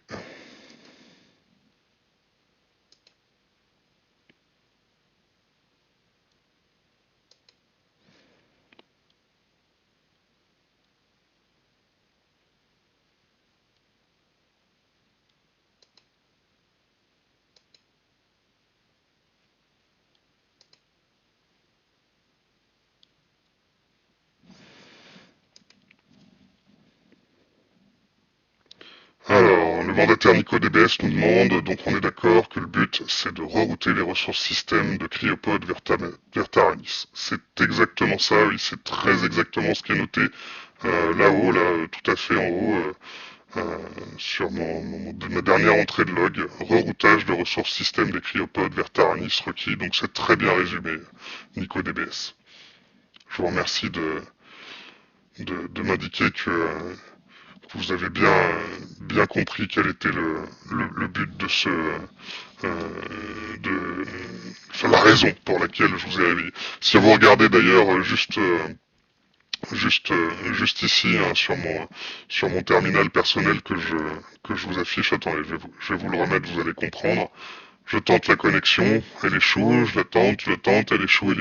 Alors, le mandataire NicoDBS nous demande, donc on est d'accord que le but c'est de rerouter les ressources système de Cryopod vers Taranis. C'est exactement ça, oui, c'est très exactement ce qui est noté là-haut, là, tout à fait en haut, sur ma dernière entrée de log, reroutage de ressources système des Cryopod vers Taranis requis, donc c'est très bien résumé, NicoDBS. Je vous remercie de m'indiquer que vous avez bien compris quel était le but de enfin, la raison pour laquelle je vous ai réveillé. Si vous regardez d'ailleurs juste ici hein, sur mon terminal personnel que je vous affiche, attendez, je vais vous le remettre, vous allez comprendre. Je tente la connexion, elle échoue, je la tente, elle échoue.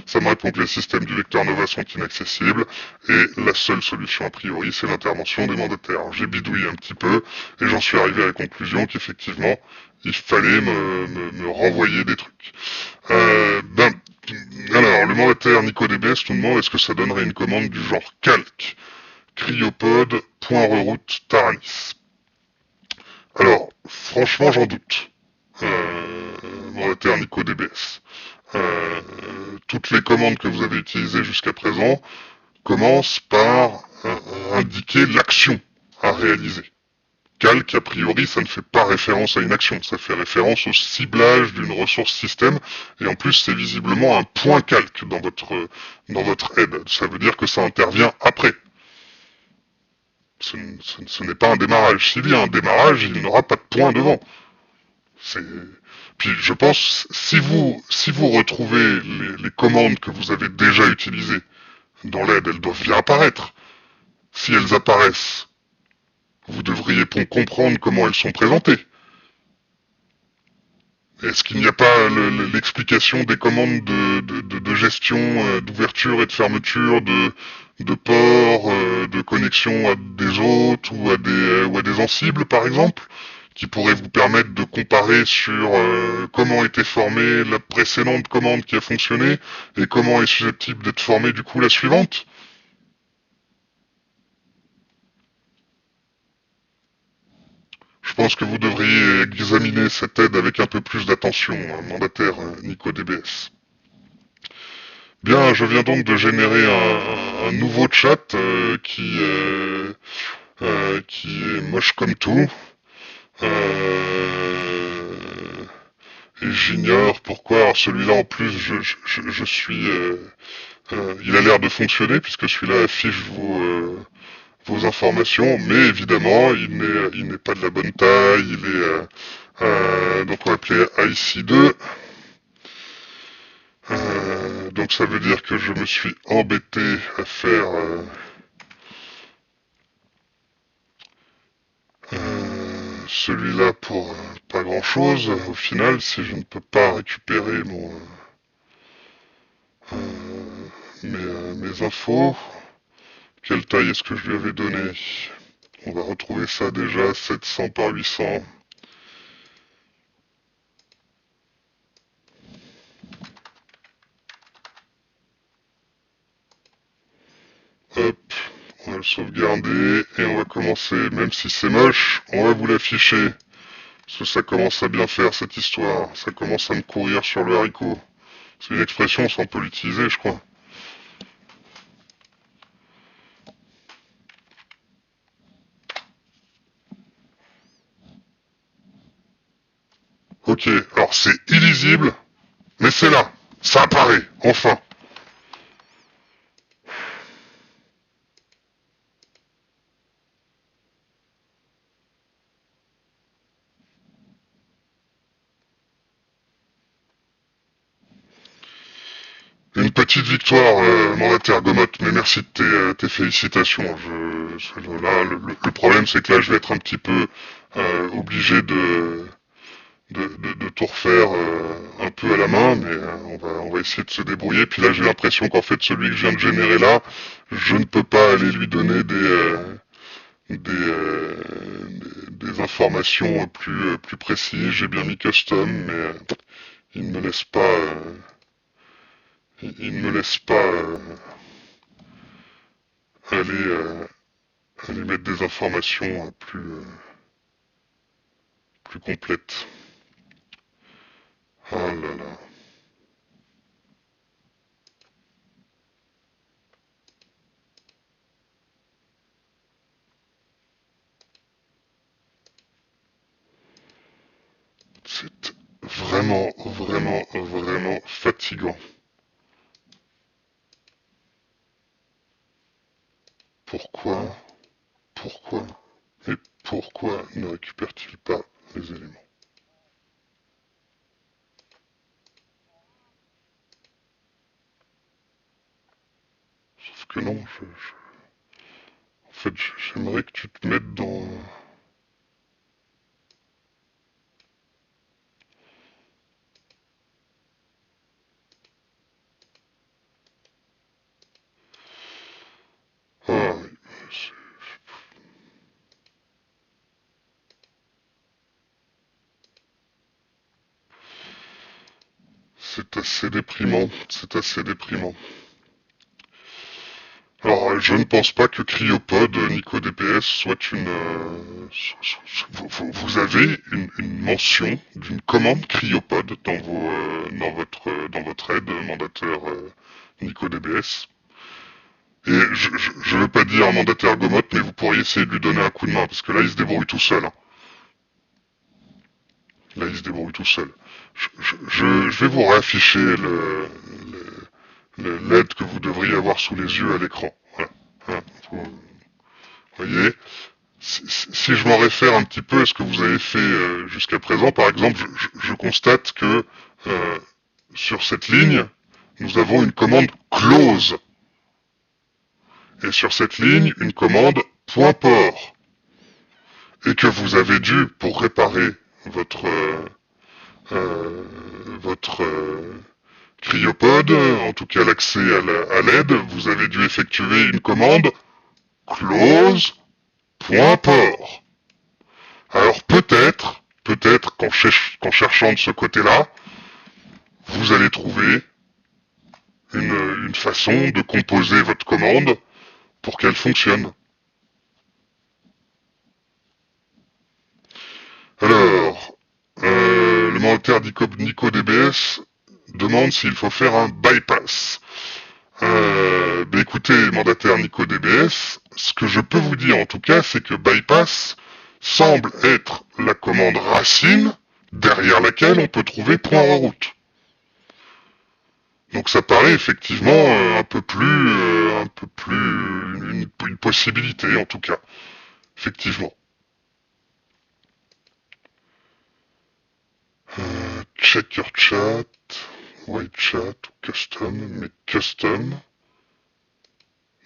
Ça me répond que les systèmes du lecteur Nova sont inaccessibles et la seule solution a priori, c'est l'intervention des mandataires. J'ai bidouillé un petit peu et j'en suis arrivé à la conclusion qu'effectivement, il fallait me renvoyer des trucs. Alors, le mandataire NicoDBS nous demande est-ce que ça donnerait une commande du genre calque, cryopod.reroute Taranis. Alors, franchement, j'en doute. Mandataire NicoDBS. Euh, Toutes les commandes que vous avez utilisées jusqu'à présent commencent par indiquer l'action à réaliser. Calque, a priori, ça ne fait pas référence à une action, ça fait référence au ciblage d'une ressource système, et en plus c'est visiblement un point calque dans votre aide. Ça veut dire que ça intervient après. Ce n'est pas un démarrage. S'il y a un démarrage, il n'aura pas de point devant. C'est... Puis je pense, si vous retrouvez les commandes que vous avez déjà utilisées dans l'aide, elles doivent bien apparaître. Si elles apparaissent, vous devriez comprendre comment elles sont présentées. Est-ce qu'il n'y a pas l'explication des commandes de gestion, d'ouverture et de fermeture de ports, de connexion à des hôtes ou à des ensembles par exemple, qui pourraient vous permettre de comparer sur comment était formée la précédente commande qui a fonctionné et comment est susceptible d'être formée du coup la suivante? Je pense que vous devriez examiner cette aide avec un peu plus d'attention, hein, mandataire NicoDBS. Bien, je viens donc de générer un nouveau chat qui est moche comme tout. Et j'ignore pourquoi. Alors celui-là en plus, je suis... il a l'air de fonctionner puisque celui-là affiche vos informations, mais évidemment, il n'est pas de la bonne taille. Il est... donc on va appeler IC2. Donc ça veut dire que je me suis embêté à faire celui-là pour pas grand chose. Au final, si je ne peux pas récupérer mes infos, quelle taille est-ce que je lui avais donné? On va retrouver ça déjà, 700 par 800. Hop, on va le sauvegarder et on va commencer, même si c'est moche, on va vous l'afficher. Parce que ça commence à bien faire cette histoire, ça commence à me courir sur le haricot. C'est une expression, ça on peut l'utiliser je crois. Ok, alors c'est illisible, mais c'est là, ça apparaît, enfin. Une petite victoire, mandataire Gomotte, mais merci de tes félicitations. Là, le problème, c'est que là, je vais être un petit peu obligé de tout refaire un peu à la main, mais on va essayer de se débrouiller. Puis là, j'ai l'impression qu'en fait, celui que je viens de générer là, je ne peux pas aller lui donner des, euh, des informations plus précises. J'ai bien mis custom, mais il ne me laisse pas... il ne me laisse pas aller, aller mettre des informations plus complètes. Ah là là. C'est vraiment fatigant. Pourquoi, pourquoi, et pourquoi ne récupère-t-il pas les éléments? Sauf que non, en fait, j'aimerais que tu te mettes dans... assez déprimant, c'est assez déprimant. Alors, je ne pense pas que Cryopod, NicoDBS soit une... vous avez une mention d'une commande Cryopod dans votre aide mandataire NicoDBS. Et je veux pas dire un mandataire gomotte, mais vous pourriez essayer de lui donner un coup de main, parce que là, il se débrouille tout seul. Hein. Là, il se débrouille tout seul. Je vais vous réafficher l'aide que vous devriez avoir sous les yeux à l'écran. Voilà. Hein, vous voyez, si je m'en réfère un petit peu à ce que vous avez fait jusqu'à présent, par exemple, je constate que sur cette ligne, nous avons une commande close. Et sur cette ligne, une commande point port. Et que vous avez dû, pour réparer votre Cryopod, en tout cas l'accès à l'aide, vous avez dû effectuer une commande close point port. Alors peut-être qu'en cherchant de ce côté-là, vous allez trouver une façon de composer votre commande pour qu'elle fonctionne. Alors, le mandataire NicoDBS demande s'il faut faire un bypass. Écoutez, mandataire NicoDBS, ce que je peux vous dire en tout cas, c'est que bypass semble être la commande racine derrière laquelle on peut trouver point reroute. Donc ça paraît effectivement un peu plus une possibilité en tout cas, effectivement. Check your chat, white chat ou custom, mais custom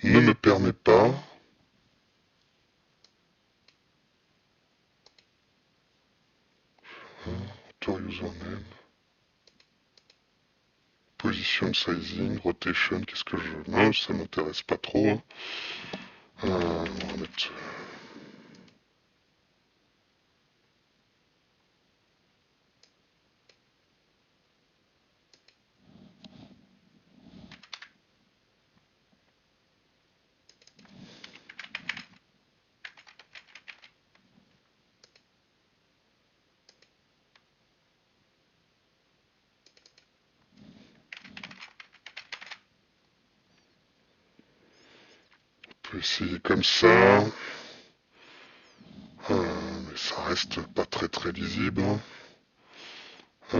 ne me permet pas. Author username. Position, sizing, rotation, qu'est-ce que je... Non, ça m'intéresse pas trop. On va mettre... On peut essayer comme ça. Mais ça reste pas très lisible. Je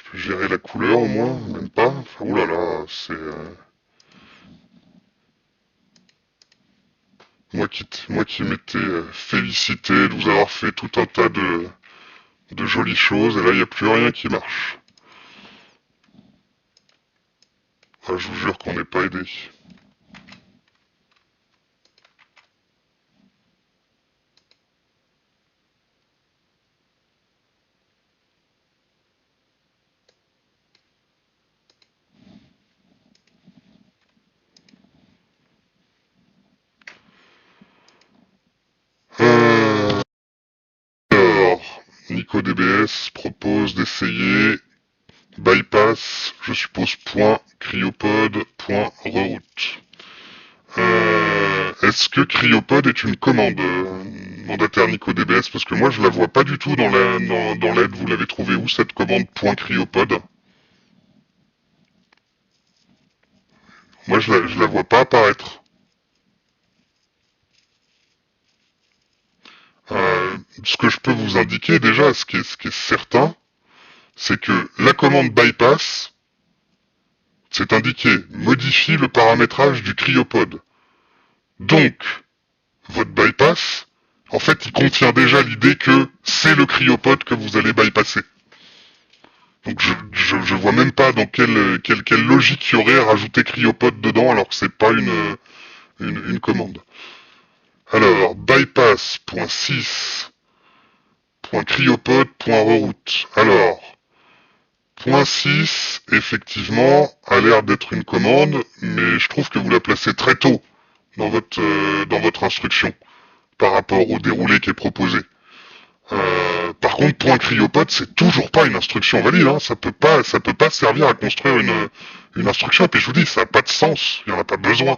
peux gérer la couleur au moins, même pas. Enfin, oulala, c'est... Moi qui m'étais félicité de vous avoir fait tout un tas de jolies choses, et là il n'y a plus rien qui marche. Ah, je vous jure qu'on n'est pas aidé. Alors, NicoDBS propose d'essayer bypass, je suppose, .cryopod, .reroute. Est-ce que Cryopod est une commande, mandataire NicoDBS? Parce que moi je la vois pas du tout dans l'aide. Vous l'avez trouvé où cette commande .cryopod? Moi je la vois pas apparaître. Ce que je peux vous indiquer déjà, ce qui est certain, c'est que la commande bypass, c'est indiqué modifie le paramétrage du cryopod. Donc, votre bypass, en fait, il contient déjà l'idée que c'est le cryopod que vous allez bypasser. Donc je vois même pas dans quelle logique il y aurait à rajouter cryopod dedans alors que c'est pas une commande. Alors, bypass.6.cryopod.reroute. Alors, point 6, effectivement, a l'air d'être une commande, mais je trouve que vous la placez très tôt dans votre instruction par rapport au déroulé qui est proposé. Par contre, point cryopode, c'est toujours pas une instruction valide. Hein. Ça peut pas servir à construire une instruction. Et puis je vous dis, ça n'a pas de sens. Il n'y en a pas besoin.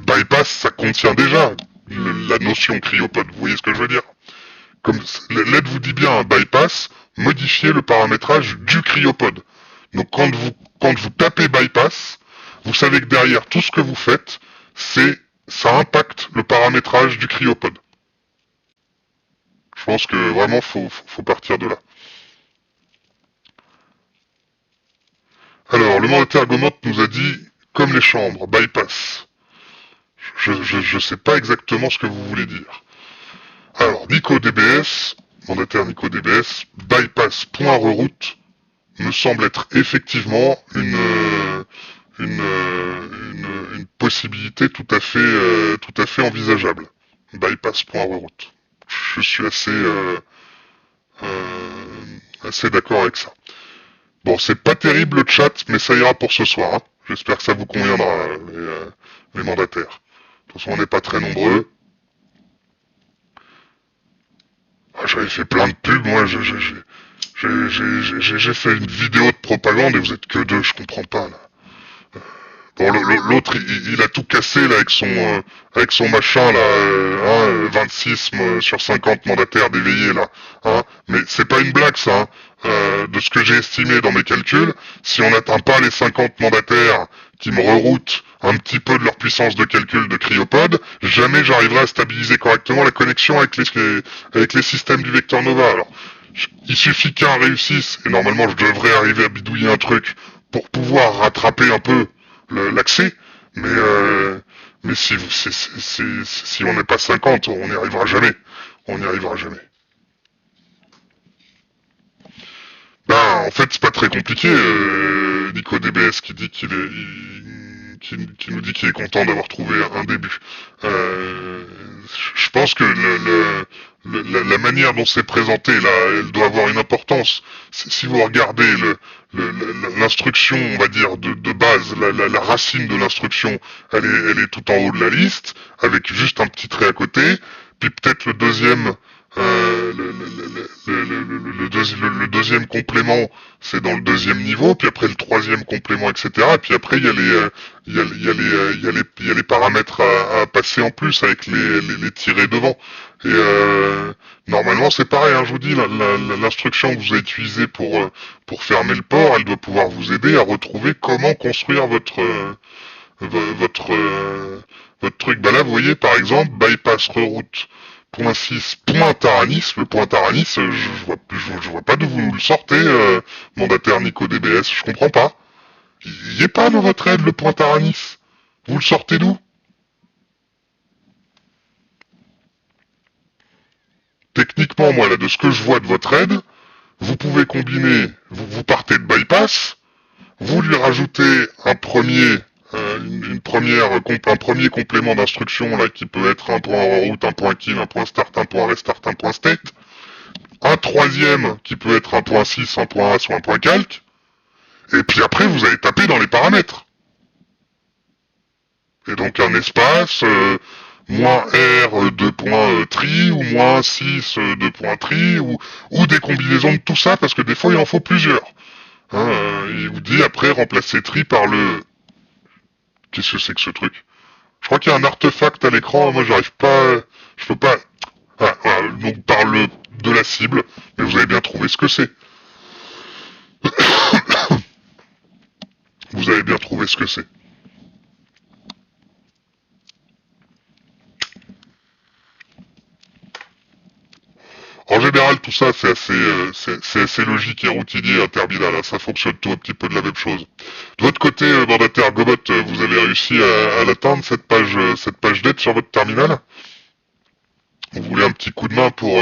Bypass, ça contient déjà la notion cryopode. Vous voyez ce que je veux dire? Comme l'aide vous dit bien, un bypass, modifier le paramétrage du cryopode. Donc quand vous tapez bypass, vous savez que derrière tout ce que vous faites, ça impacte le paramétrage du cryopode. Je pense que vraiment faut partir de là. Alors, le mandataire Gomot nous a dit, comme les chambres, bypass. Je sais pas exactement ce que vous voulez dire. Alors, NicoDBS, mandataire NicoDBS, bypass.reroute me semble être effectivement une possibilité tout à fait envisageable. Bypass.reroute. Je suis assez d'accord avec ça. Bon, c'est pas terrible le chat, mais ça ira pour ce soir. Hein. J'espère que ça vous conviendra, les mandataires. De toute façon, on n'est pas très nombreux. Ah, j'avais fait plein de pubs, moi, j'ai fait une vidéo de propagande et vous êtes que deux, je comprends pas, là. Bon, l'autre, il a tout cassé, là, avec son machin, là, 26 sur 50 mandataires d'éveillés, là, hein. Mais c'est pas une blague, ça, hein. De ce que j'ai estimé dans mes calculs, si on n'atteint pas les 50 mandataires qui me reroutent un petit peu de leur puissance de calcul de cryopode, jamais j'arriverai à stabiliser correctement la connexion avec les systèmes du Vector Nova. Alors, il suffit qu'un réussisse, et normalement je devrais arriver à bidouiller un truc pour pouvoir rattraper un peu l'accès, mais si on n'est pas 50, on n'y arrivera jamais. On n'y arrivera jamais. Ben, en fait, c'est pas très compliqué. Nico DBS qui dit qui nous dit qu'il est content d'avoir trouvé un début. Je pense que la manière dont c'est présenté là, elle doit avoir une importance. Si vous regardez l'instruction, on va dire de base, la racine de l'instruction, elle est tout en haut de la liste, avec juste un petit trait à côté. Puis peut-être le deuxième. Le deuxième complément, c'est dans le deuxième niveau, puis après le troisième complément, etc. Et puis après, il y a les paramètres à passer en plus avec les tirés devant. Et normalement, c'est pareil, hein, je vous dis, l'instruction que vous avez utilisée pour fermer le port, elle doit pouvoir vous aider à retrouver comment construire votre truc. Bah là, vous voyez, par exemple, bypass reroute. Point 6, point Taranis. Le point Taranis, je vois pas d'où vous le sortez, mandataire Nico DBS. Je comprends pas. Il y est pas dans votre aide, le point Taranis. Vous le sortez d'où? Techniquement, moi, là, de ce que je vois de votre aide, vous pouvez combiner, vous partez de bypass, vous lui rajoutez un premier complément d'instruction là qui peut être un point en route, un point kill, un point start, un point restart, un point state, un troisième qui peut être un point 6, un point as ou un point calque, et puis après vous allez taper dans les paramètres. Et donc un espace, moins R 2 points tri, ou moins 6 2 points tri, ou des combinaisons de tout ça, parce que des fois il en faut plusieurs. Hein, il vous dit après remplacer tri par le... Qu'est-ce que c'est que ce truc? Je crois qu'il y a un artefact à l'écran, moi j'arrive pas... Je peux pas... Ah, voilà, donc par de la cible, mais vous avez bien trouvé ce que c'est. Vous avez bien trouvé ce que c'est. En général, tout ça, c'est assez logique et routinier, interbinal. Hein. Ça fonctionne tout un petit peu de la même chose. De votre côté, mandataire Gomot, vous avez réussi à l'atteindre, cette page d'aide sur votre terminal? Vous voulez un petit coup de main pour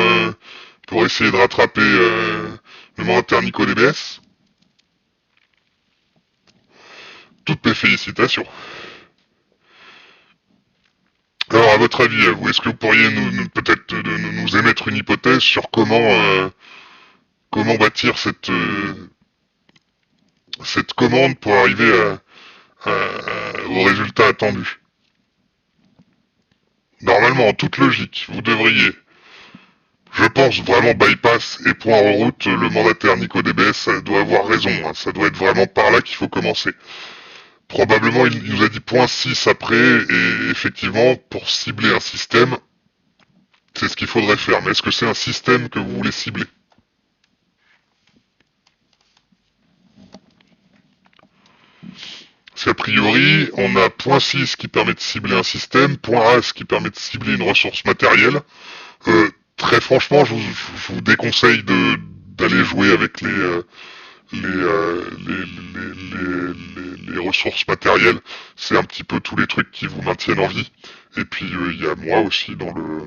essayer de rattraper le mandataire Nico DBS? Toutes mes félicitations. Alors, à votre avis, vous, est-ce que vous pourriez peut-être nous émettre une hypothèse sur comment bâtir cette commande pour arriver au résultat attendu? Normalement, en toute logique, vous devriez Je pense vraiment bypass et point en route, le mandataire NicoDBS ça doit avoir raison, hein, ça doit être vraiment par là qu'il faut commencer. Probablement il nous a dit point 6 après, et effectivement pour cibler un système, c'est ce qu'il faudrait faire. Mais est-ce que c'est un système que vous voulez cibler? Parce qu'a priori, on a point 6 qui permet de cibler un système, point A qui permet de cibler une ressource matérielle. Très franchement, je vous déconseille d'aller jouer avec les ressources matérielles. C'est un petit peu tous les trucs qui vous maintiennent en vie. Et puis il y a moi aussi dans le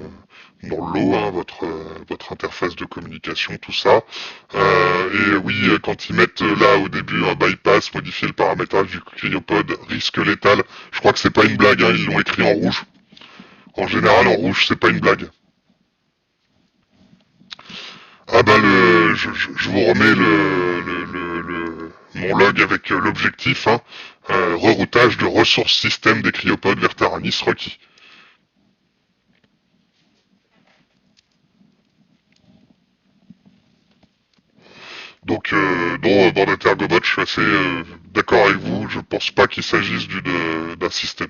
lot, hein, votre interface de communication, tout ça. Et oui, quand ils mettent là au début un bypass, modifier le paramétrage du cryopode, risque létal, je crois que c'est pas une blague, hein, ils l'ont écrit en rouge. En général, en rouge, c'est pas une blague. Ah bah je vous remets mon log avec l'objectif, hein, reroutage de ressources système des cryopodes vers Taranis requis. Donc, Bordater Gobot, je suis assez d'accord avec vous, je pense pas qu'il s'agisse d'un système.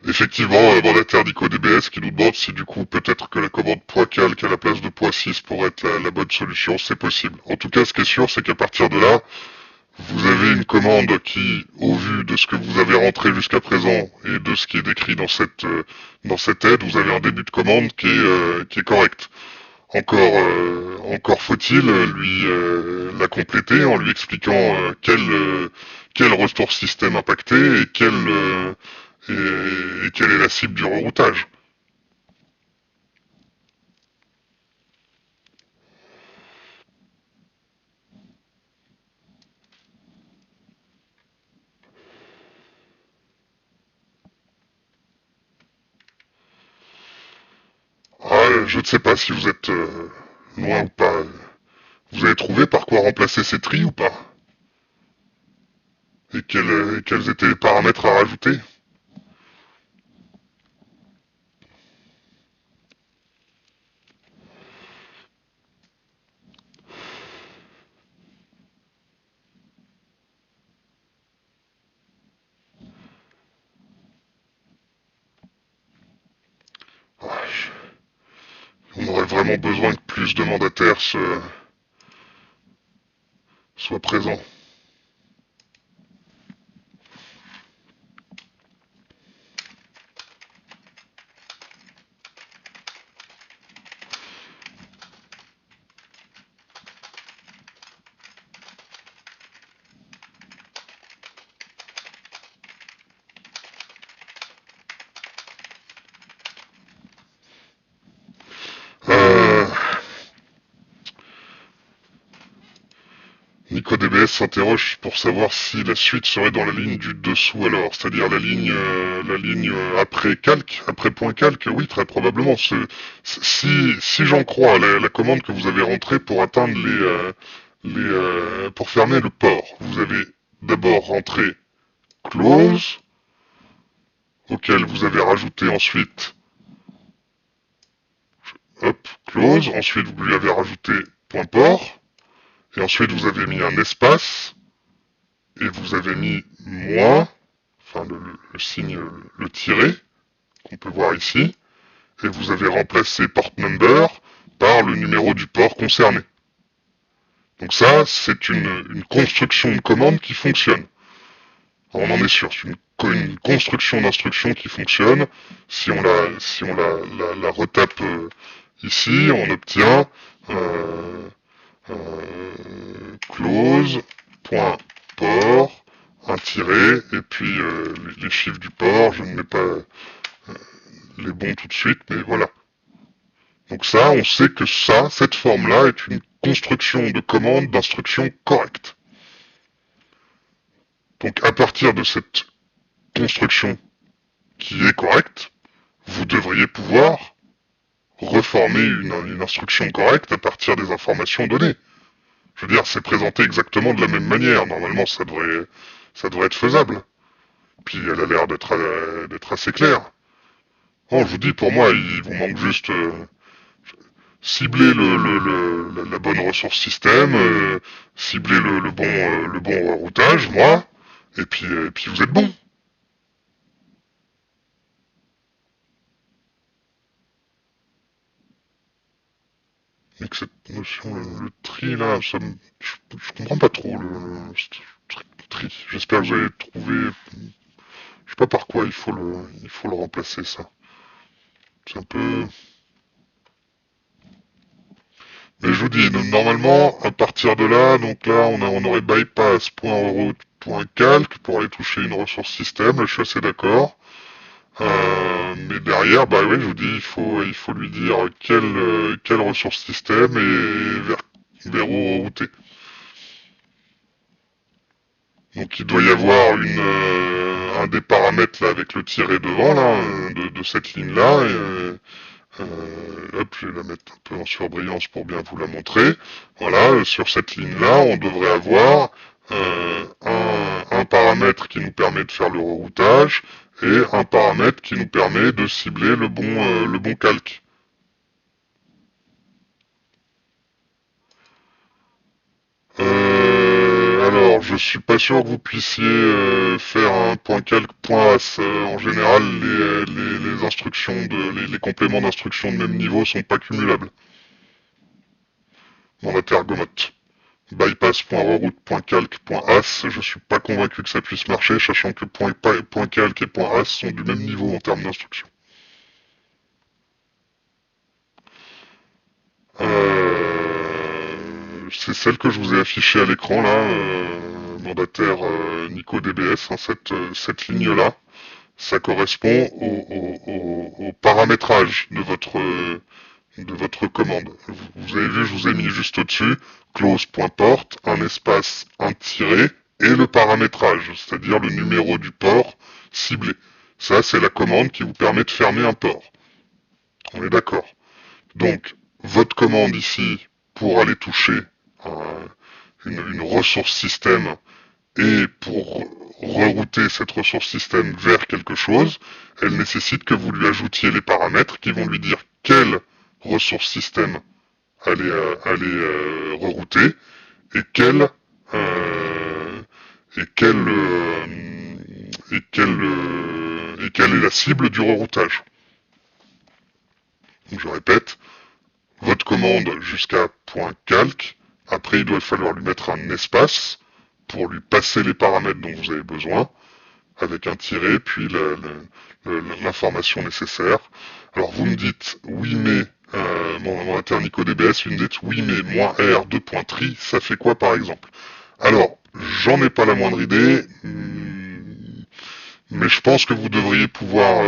Effectivement, Bordater DBS qui nous demande si du coup peut-être que la commande .calc à la place de .6 pourrait être la bonne solution, c'est possible. En tout cas, ce qui est sûr, c'est qu'à partir de là, vous avez une commande qui, au vu de ce que vous avez rentré jusqu'à présent et de ce qui est décrit dans cette aide, vous avez un début de commande qui est correct. Encore faut-il lui la compléter en lui expliquant quel restore système impacté et quelle est la cible du reroutage. Ah, je ne sais pas si vous êtes loin ou pas. Vous avez trouvé par quoi remplacer ces tris ou pas? Et quels étaient les paramètres à rajouter? Ah, on aurait vraiment besoin que plus de mandataires soient présents. Euh, NicoDBS s'interroge pour savoir si la suite serait dans la ligne du dessous alors, c'est-à-dire la ligne après calque, après point calque, oui très probablement. Si j'en crois la commande que vous avez rentrée pour atteindre pour fermer le port, vous avez d'abord rentré close, auquel vous avez rajouté ensuite hop close, ensuite vous lui avez rajouté point port. Et ensuite, vous avez mis un espace, et vous avez mis moins, enfin le signe, le tiret, qu'on peut voir ici, et vous avez remplacé port number par le numéro du port concerné. Donc ça, c'est une construction de commande qui fonctionne. Alors on en est sûr, c'est une construction d'instruction qui fonctionne. Si on la retape ici, on obtient close.port, un tiret, et puis les chiffres du port, je ne mets pas les bons tout de suite, mais voilà. Donc ça, on sait que cette forme-là est une construction de commande d'instruction correcte. Donc à partir de cette construction qui est correcte, vous devriez pouvoir reformer une instruction correcte à partir des informations données. Je veux dire, c'est présenté exactement de la même manière. Normalement, ça devrait être faisable. Puis elle a l'air d'être assez claire. Oh, je vous dis, pour moi, il vous manque juste cibler la bonne ressource système, cibler le bon routage, moi, et puis vous êtes bon. Mais que cette notion, le tri, là, je comprends pas trop ce tri. J'espère que vous allez trouver, je sais pas par quoi il faut le remplacer, ça. C'est un peu... Mais je vous dis, normalement, à partir de là, donc là, on aurait bypass.route.calc pour aller toucher une ressource système, là, je suis assez d'accord. Mais derrière, bah oui, je vous dis, il faut lui dire quelle ressource système et vers où router. Donc il doit y avoir un des paramètres là avec le tiret devant là, de cette ligne-là. Hop, je vais la mettre un peu en surbrillance pour bien vous la montrer. Voilà, sur cette ligne-là, on devrait avoir un paramètre qui nous permet de faire le reroutage et un paramètre qui nous permet de cibler le bon calque. Alors, je suis pas sûr que vous puissiez faire un point calque point as. En général, les instructions les compléments d'instructions de même niveau sont pas cumulables dans la tergomote. Bypass.reroute.calc.as, je suis pas convaincu que ça puisse marcher, sachant que point calque et point as sont du même niveau en termes d'instruction. C'est celle que je vous ai affichée à l'écran là, mandataire Nico DBS, hein, cette ligne-là. Ça correspond au paramétrage de votre commande. Vous avez vu, je vous ai mis juste au-dessus, close.port, un espace, un tiret, et le paramétrage, c'est-à-dire le numéro du port ciblé. Ça, c'est la commande qui vous permet de fermer un port. On est d'accord. Donc, votre commande ici, pour aller toucher une ressource système et pour rerouter cette ressource système vers quelque chose, elle nécessite que vous lui ajoutiez les paramètres qui vont lui dire quelle ressource système aller rerouter et euh, et quelle euh, et quelle est la cible du reroutage. Donc je répète, votre commande jusqu'à .calc, après il doit falloir lui mettre un espace pour lui passer les paramètres dont vous avez besoin, avec un tiret, puis l'information nécessaire. Alors vous me dites, oui mais, mon internico DBS, vous me dites, oui mais, moins R, 2.tri, ça fait quoi par exemple? Alors, j'en ai pas la moindre idée, mais je pense que vous devriez pouvoir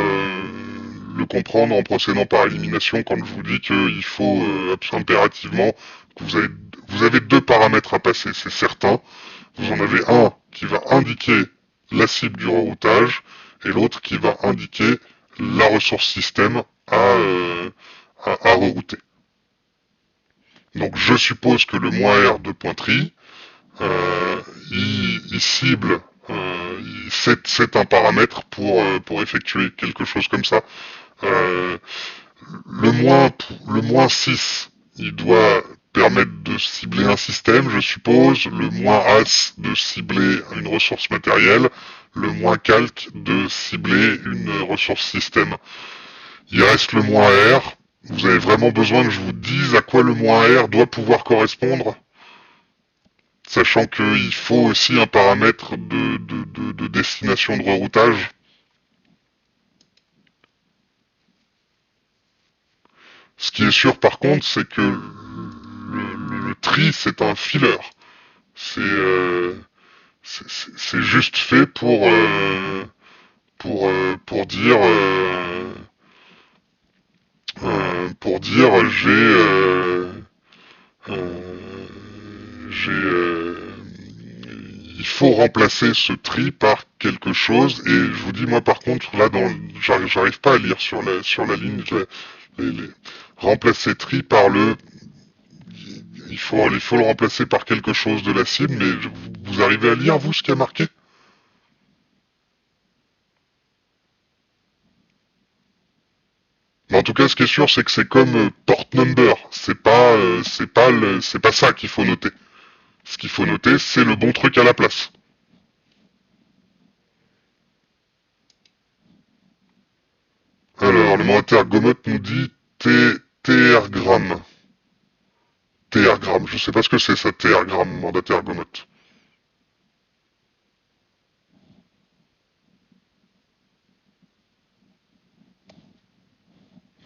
le comprendre en procédant par élimination quand je vous dis qu'il faut impérativement que vous avez deux paramètres à passer, c'est certain. Vous en avez un qui va indiquer la cible du reroutage et l'autre qui va indiquer la ressource système à rerouter. Donc je suppose que le -R de pointerie, il cible, c'est un paramètre pour effectuer quelque chose comme ça. Euh, le moins 6, il doit permettre de cibler un système, je suppose. Le moins as de cibler une ressource matérielle. Le moins calque de cibler une ressource système. Il reste le moins R. Vous avez vraiment besoin que je vous dise à quoi le moins R doit pouvoir correspondre, sachant qu'il faut aussi un paramètre de destination de reroutage. Ce qui est sûr par contre, c'est que le tri, c'est un filler. C'est c'est juste fait pour dire euh, j'ai il faut remplacer ce tri par quelque chose et je vous dis moi par contre là j'arrive pas à lire sur la ligne remplacer tri par le il faut le remplacer par quelque chose de la cible mais vous arrivez à lire vous ce qui a marqué? Mais en tout cas, ce qui est sûr, c'est que c'est comme port number. C'est pas ça qu'il faut noter. Ce qu'il faut noter, c'est le bon truc à la place. Alors, le mandataire Gomot nous dit TRgramme. TRgramme, je sais pas ce que c'est ça, TRgramme, mandataire Gomot.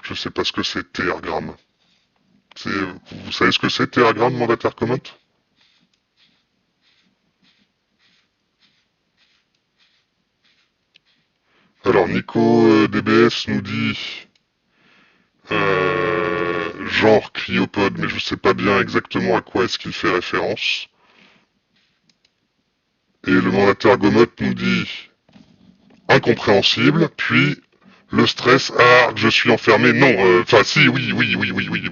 Je sais pas ce que c'est TRgramme. Vous savez ce que c'est TRgramme, mandataire Gomot? Alors, Nico DBS nous dit genre cryopode, mais je sais pas bien exactement à quoi est-ce qu'il fait référence. Et le mandataire Gomot nous dit incompréhensible, puis le stress, ah, je suis enfermé, non, enfin si, oui,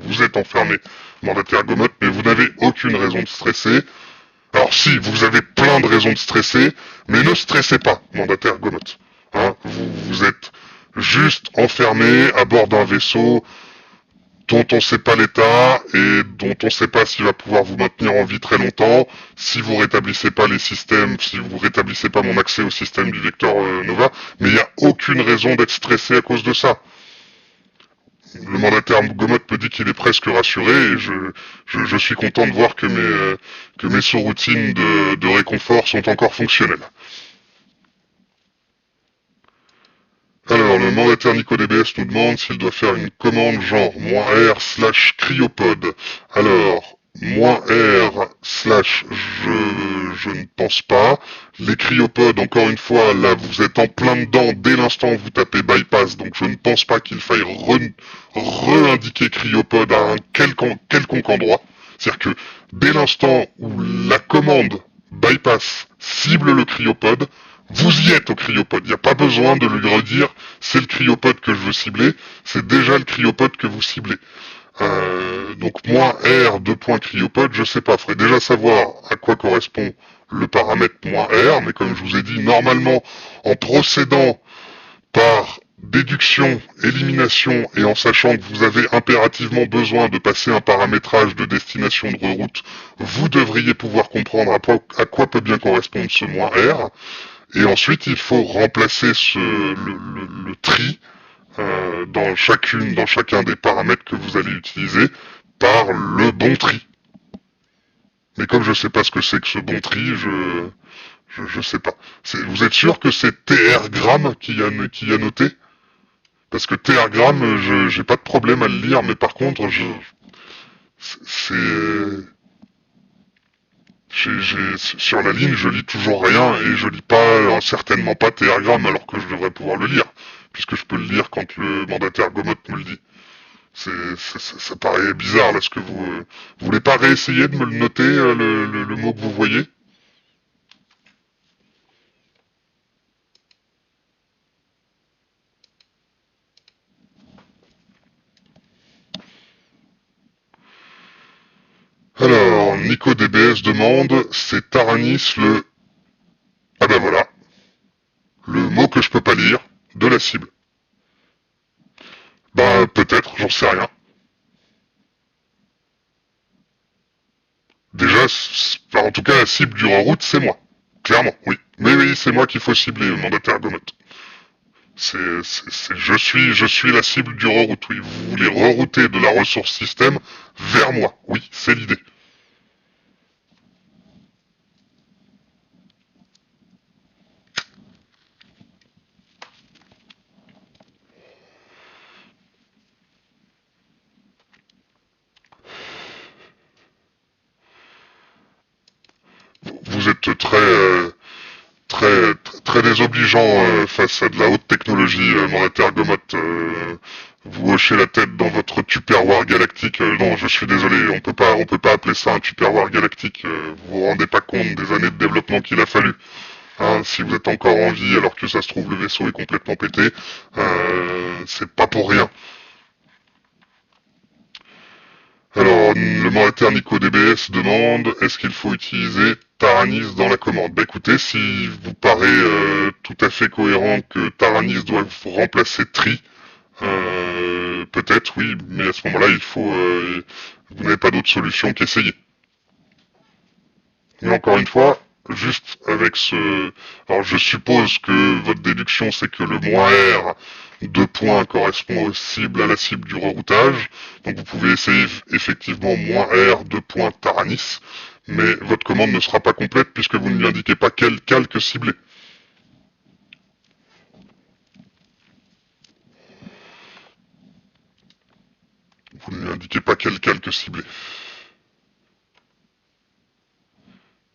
vous êtes enfermé, mandataire Gomot, mais vous n'avez aucune raison de stresser. Alors si, vous avez plein de raisons de stresser, mais ne stressez pas, mandataire Gomot. Hein, vous êtes juste enfermé à bord d'un vaisseau dont on ne sait pas l'état et dont on ne sait pas s'il va pouvoir vous maintenir en vie très longtemps, si vous rétablissez pas les systèmes, si vous rétablissez pas mon accès au système du vecteur Nova, mais il n'y a aucune raison d'être stressé à cause de ça. Le mandataire Gomot me dit qu'il est presque rassuré et je suis content de voir que mes sous-routines de réconfort sont encore fonctionnelles. Alors, le mandataire NicoDBS nous demande s'il doit faire une commande genre -r/cryopode. Alors, -r/ je ne pense pas. Les cryopodes, encore une fois, là, vous êtes en plein dedans dès l'instant où vous tapez bypass, donc je ne pense pas qu'il faille re-indiquer cryopode à un quelconque endroit. C'est-à-dire que dès l'instant où la commande bypass cible le cryopode, vous y êtes au cryopode. Il n'y a pas besoin de lui redire c'est le cryopode que je veux cibler, c'est déjà le cryopode que vous ciblez. Donc -r cryopode, je sais pas, faudrait déjà savoir à quoi correspond le paramètre -r, mais comme je vous ai dit, normalement, en procédant par déduction, élimination et en sachant que vous avez impérativement besoin de passer un paramétrage de destination de reroute, vous devriez pouvoir comprendre à quoi peut bien correspondre ce -r. Et ensuite, il faut remplacer le tri dans chacun des paramètres que vous allez utiliser par le bon tri. Mais comme je sais pas ce que c'est que ce bon tri, je sais pas. Vous êtes sûr que c'est TRgramme qui a noté? Parce que TRgramme, j'ai pas de problème à le lire, mais par contre, sur la ligne, je lis toujours rien et je lis pas, certainement pas TRgramme alors que je devrais pouvoir le lire, puisque je peux le lire quand le mandataire Gomot me le dit. Ça paraît bizarre là ce que vous voulez pas réessayer de me le noter le mot que vous voyez? Alors, Nico DBS demande, c'est Taranis le... Ah ben voilà, le mot que je peux pas lire de la cible. Bah peut-être, j'en sais rien. Déjà, en tout cas, la cible du reroute, c'est moi. Clairement, oui. Mais oui, c'est moi qu'il faut cibler, mandataire Gomot. Je suis la cible du reroute, oui. Vous voulez rerouter de la ressource système vers moi. Oui, c'est l'idée. Vous êtes très désobligeant face à de la haute technologie, mandataire Gomot. Vous hochez la tête dans votre tupperware galactique. Non, je suis désolé, on peut pas appeler ça un tupperware galactique. Vous vous rendez pas compte des années de développement qu'il a fallu. Hein, si vous êtes encore en vie alors que ça se trouve le vaisseau est complètement pété, c'est pas pour rien. Alors, le mandataire Nico DBS demande est-ce qu'il faut utiliser Taranis dans la commande? Bah écoutez, si vous paraît tout à fait cohérent que Taranis doit remplacer Tri, Peut-être, oui, mais à ce moment-là, vous n'avez pas d'autre solution qu'essayer. Mais encore une fois, juste avec alors je suppose que votre déduction c'est que le moins R, 2 points, correspond à la cible du reroutage. Donc vous pouvez essayer effectivement moins R, 2 points Taranis, mais votre commande ne sera pas complète puisque vous ne lui indiquez pas quel calque cibler. Vous ne lui indiquez pas quel calque cibler.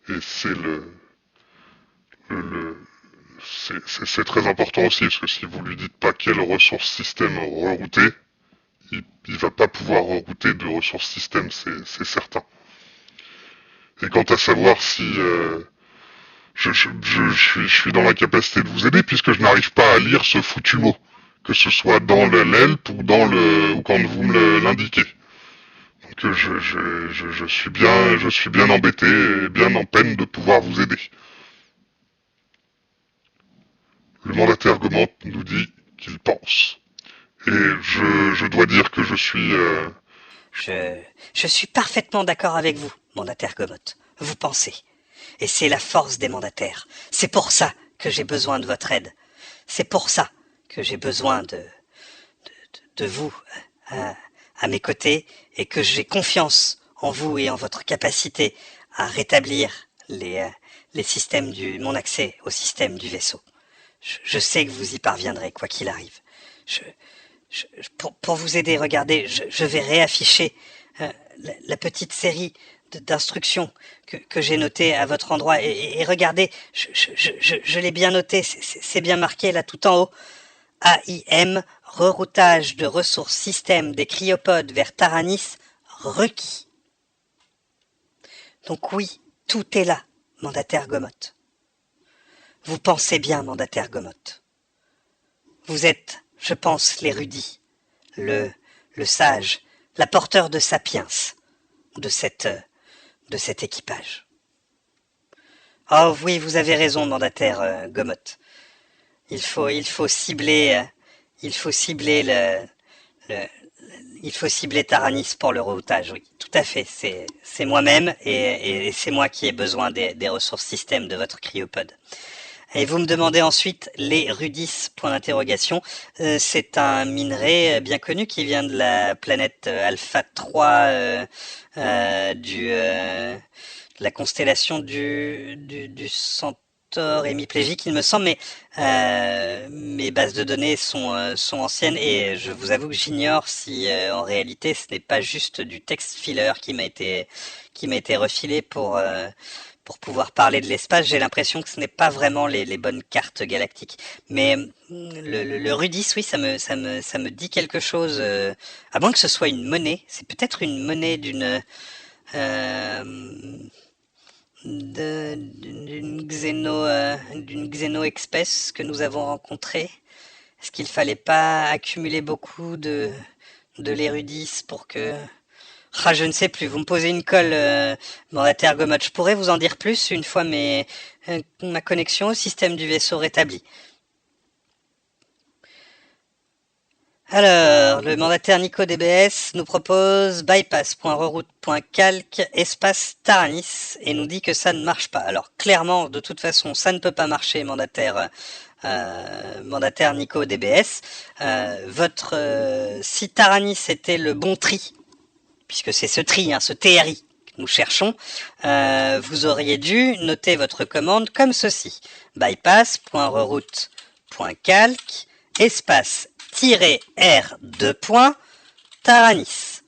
Et c'est le c'est très important aussi, parce que si vous lui dites pas quelle ressource système rerouter, il va pas pouvoir rerouter de ressources système, c'est certain. Et quant à savoir si je suis dans la capacité de vous aider, puisque je n'arrive pas à lire ce foutu mot, que ce soit dans l'help ou ou quand vous me l'indiquez. Donc je suis bien embêté et bien en peine de pouvoir vous aider. Le mandataire Gaumont nous dit qu'il pense. Et je dois dire que je suis... Je suis parfaitement d'accord avec vous, mandataire Gomotte. Vous pensez. Et c'est la force des mandataires. C'est pour ça que j'ai besoin de votre aide. C'est pour ça que j'ai besoin de vous à mes côtés et que j'ai confiance en vous et en votre capacité à rétablir les systèmes mon accès au système du vaisseau. Je sais que vous y parviendrez, quoi qu'il arrive. Pour vous aider, regardez, je vais réafficher la petite série d'instructions que j'ai notées à votre endroit. Et regardez, je l'ai bien noté, c'est bien marqué là tout en haut. AIM, reroutage de ressources système des cryopodes vers Taranis, requis. Donc oui, tout est là, mandataire Gomotte. Vous pensez bien, mandataire Gomotte. Vous êtes, je pense, l'érudit, le sage, la porteur de sapiens de cet équipage. Oh oui, vous avez raison, mandataire Gomotte. Il faut cibler il faut cibler il faut cibler Taranis pour le reroutage, oui, tout à fait. C'est moi-même et c'est moi qui ai besoin des ressources système de votre cryopode. Et vous me demandez ensuite les rudis, point d'interrogation. C'est un minerai bien connu qui vient de la planète Alpha 3 de la constellation du Centaure hémiplégique, il me semble, mais mes bases de données sont anciennes et je vous avoue que j'ignore si en réalité ce n'est pas juste du text filler qui m'a été refilé pour pouvoir parler de l'espace. J'ai l'impression que ce n'est pas vraiment les bonnes cartes galactiques. Mais le Rudis, oui, ça me dit quelque chose. À moins que ce soit une monnaie. C'est peut-être une monnaie d'une d'une xéno-espèce que nous avons rencontrée. Est-ce qu'il fallait pas accumuler beaucoup de l'érudis pour que... Ah, je ne sais plus, vous me posez une colle, mandataire Gomotte. Je pourrais vous en dire plus une fois ma connexion au système du vaisseau rétablie. Alors, le mandataire Nico DBS nous propose bypass.reroute.calc espace Taranis et nous dit que ça ne marche pas. Alors, clairement, de toute façon, ça ne peut pas marcher, mandataire Nico DBS. Si Taranis était le bon tri, puisque c'est ce tri, ce TRI que nous cherchons, vous auriez dû noter votre commande comme ceci. bypass.reroute.calc espace -R 2 Taranis.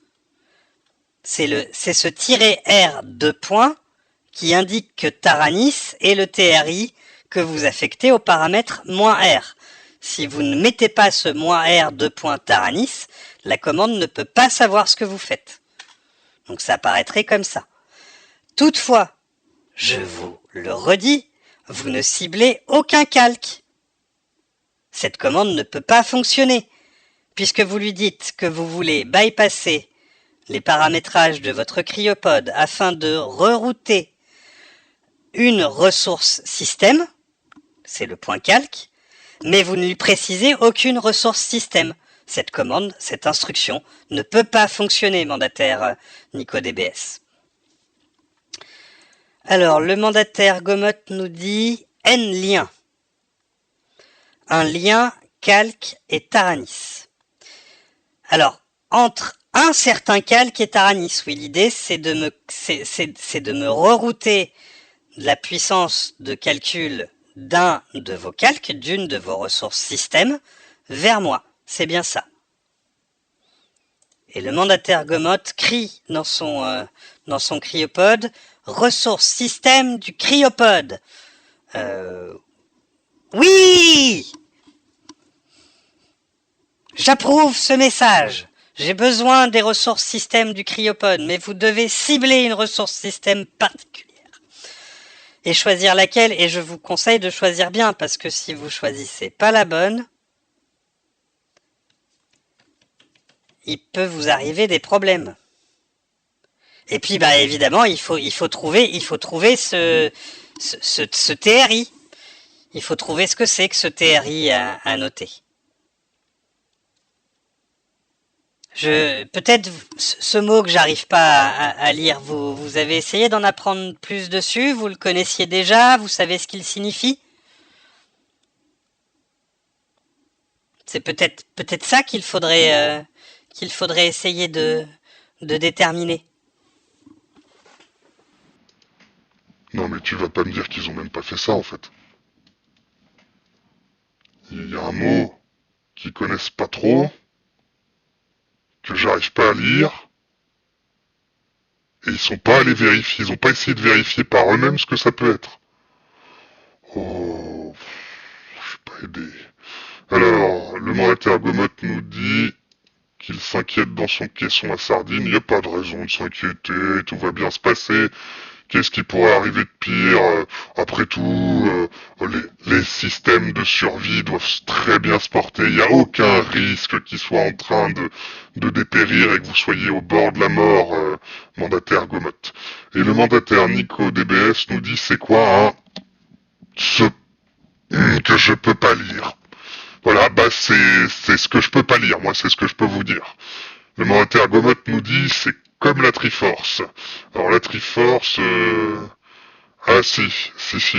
C'est ce -R 2 qui indique que Taranis est le TRI que vous affectez au paramètre -R. Si vous ne mettez pas ce -R 2 Taranis, la commande ne peut pas savoir ce que vous faites. Donc ça apparaîtrait comme ça. Toutefois, je vous le redis, vous ne ciblez aucun calque. Cette commande ne peut pas fonctionner, puisque vous lui dites que vous voulez bypasser les paramétrages de votre cryopode afin de rerouter une ressource système, c'est le point calque, mais vous ne lui précisez aucune ressource système. cette commande, cette instruction ne peut pas fonctionner, mandataire NicoDBS. Alors, le mandataire Gomot nous dit N lien. Un lien, calque et Taranis. Alors, entre un certain calque et Taranis, oui, l'idée c'est de me rerouter la puissance de calcul d'un de vos calques, d'une de vos ressources système, vers moi. C'est bien ça. Et le mandataire Gomot crie dans son cryopode, ressources système du cryopode. Oui! J'approuve ce message. J'ai besoin des ressources système du cryopode, mais vous devez cibler une ressource système particulière. Et choisir laquelle, et je vous conseille de choisir bien, parce que si vous choisissez pas la bonne, il peut vous arriver des problèmes. Et puis, bah, évidemment, il faut trouver ce TRI. Il faut trouver ce que c'est que ce TRI à noter. Peut-être ce mot que j'arrive pas à lire, vous avez essayé d'en apprendre plus dessus, vous le connaissiez déjà, vous savez ce qu'il signifie? C'est peut-être ça qu'il faudrait essayer de déterminer. Non mais tu vas pas me dire qu'ils ont même pas fait ça en fait. Il y a un mot qu'ils connaissent pas trop, que j'arrive pas à lire, et ils sont pas allés vérifier, ils ont pas essayé de vérifier par eux-mêmes ce que ça peut être. Oh, je suis pas aidé. Alors, le mandataire Gomot nous dit qu'il s'inquiète dans son caisson à sardines, il n'y a pas de raison de s'inquiéter, tout va bien se passer. Qu'est-ce qui pourrait arriver de pire? Après tout, les systèmes de survie doivent très bien se porter. Il n'y a aucun risque qu'ils soient en train de dépérir et que vous soyez au bord de la mort, mandataire Gomot. Et le mandataire NicoDBS nous dit c'est quoi ce que je peux pas lire. Voilà, bah c'est ce que je peux pas lire. Moi, c'est ce que je peux vous dire. Le mandataire Gomot nous dit c'est comme la Triforce. Alors la Triforce, ah si,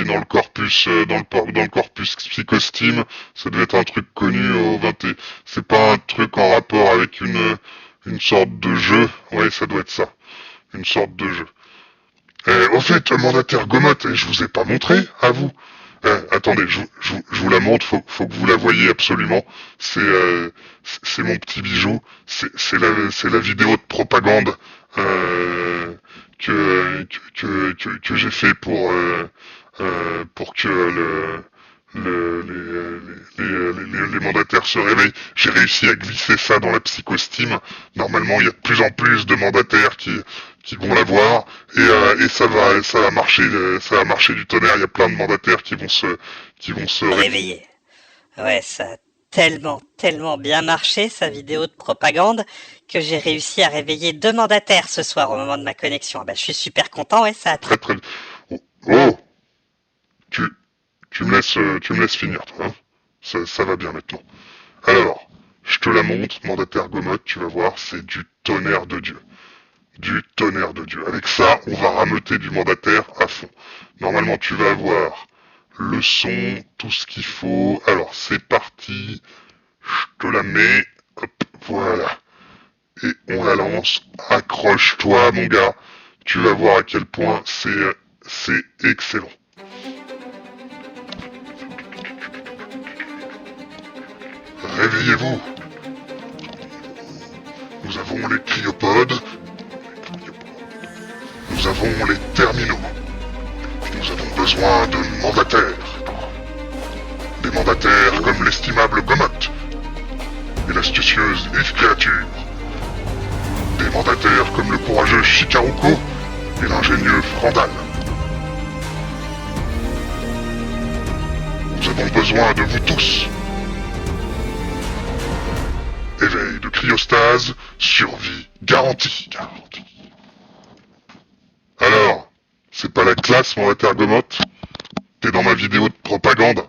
dans le corpus, dans le corpus Psychostime, ça devait être un truc connu au 20. C'est pas un truc en rapport avec une sorte de jeu. Ouais, ça doit être ça, une sorte de jeu. Au fait, mandataire Gomot, je vous ai pas montré à vous. Attendez, je vous la montre, faut que vous la voyez absolument. C'est mon petit bijou. C'est la vidéo de propagande que j'ai fait pour que les mandataires se réveillent. J'ai réussi à glisser ça dans la Psychostime. Normalement, il y a de plus en plus de mandataires qui vont la voir et ça va marcher du tonnerre. Il y a plein de mandataires qui vont se réveiller. Ouais, ça a tellement bien marché, sa vidéo de propagande, que j'ai réussi à réveiller 2 mandataires ce soir au moment de ma connexion. Ah bah, je suis super content, ouais, ça a très. Oh, tu me laisses finir, toi, hein. Ça va bien maintenant. Alors, je te la montre, mandataire Gomot, tu vas voir, c'est du tonnerre de Dieu. Du tonnerre de Dieu. Avec ça, on va rameuter du mandataire à fond. Normalement, tu vas avoir le son, tout ce qu'il faut. Alors, c'est parti. Je te la mets. Hop, voilà. Et on la lance. Accroche-toi, mon gars. Tu vas voir à quel point c'est excellent. Réveillez-vous. Nous avons les cryopodes. Nous avons les terminaux. Nous avons besoin de mandataires. Des mandataires comme l'estimable Gomot et l'astucieuse Yves Créature. Des mandataires comme le courageux Shikaruko et l'ingénieux Frandal. Nous avons besoin de vous tous. Éveil de cryostase, survie garantie. Alors, c'est pas la classe, mandataire Gomot? T'es dans ma vidéo de propagande.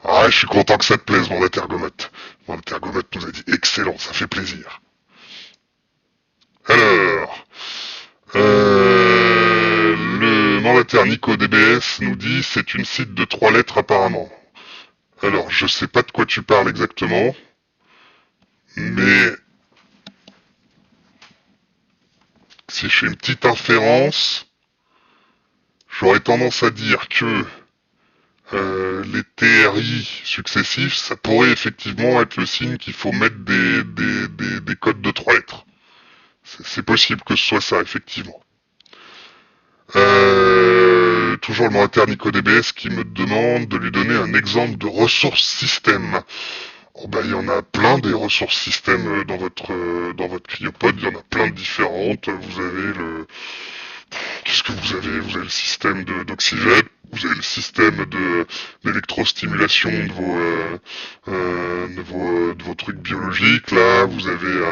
Ah, je suis content que ça te plaise, mandataire Gomotte. Mandataire Gomotte nous a dit excellent, ça fait plaisir. Alors, le mandataire Nico DBS nous dit c'est une site de 3 lettres apparemment. Alors, je sais pas de quoi tu parles exactement, mais si je fais une petite inférence, j'aurais tendance à dire que les TRI successifs, ça pourrait effectivement être le signe qu'il faut mettre des codes de 3 lettres. C'est possible que ce soit ça, effectivement. Toujours le mandataire NicoDBS qui me demande de lui donner un exemple de ressources système. Oh bah il y en a plein des ressources système dans votre cryopode, il y en a plein de différentes. Vous avez le qu'est-ce que vous avez? Vous avez le système d'oxygène, vous avez le système d'électrostimulation de vos trucs biologiques. Là, vous avez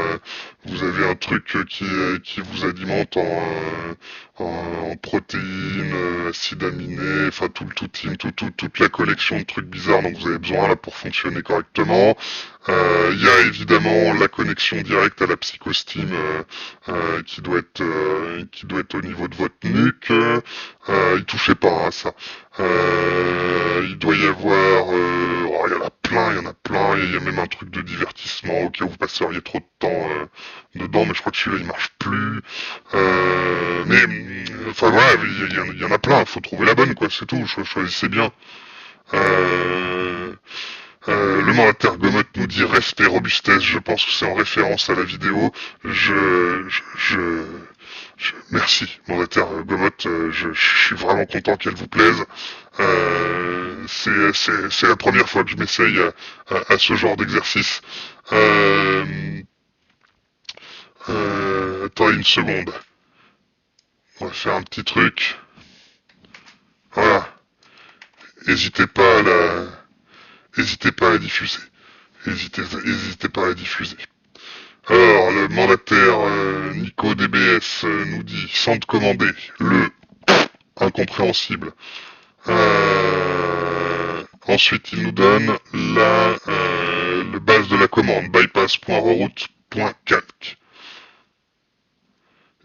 un truc qui vous alimente en protéines, acides aminés, enfin toute la collection de trucs bizarres dont vous avez besoin là pour fonctionner correctement. Il y a évidemment la connexion directe à la psychostime qui doit être au niveau de votre nuque. Il touchez pas à ça. Il doit y avoir, il y en a plein, il y a même un truc de divertissement auquel vous passeriez trop de temps dedans, mais je crois que celui-là il marche plus. Enfin voilà, il y en a plein, faut trouver la bonne quoi, c'est tout, choisissez bien. Euh, le mandataire Gomotte nous dit respect robustesse, je pense que c'est en référence à la vidéo. Merci, mandataire Gomotte, je suis vraiment content qu'elle vous plaise. C'est la première fois que je m'essaye à ce genre d'exercice. Attends une seconde. On va faire un petit truc. Voilà. N'hésitez pas à N'hésitez pas à la diffuser. N'hésitez pas à la diffuser. Alors, le mandataire Nico DBS nous dit sans te commander le incompréhensible. Ensuite, il nous donne le base de la commande bypass.reroute.calc.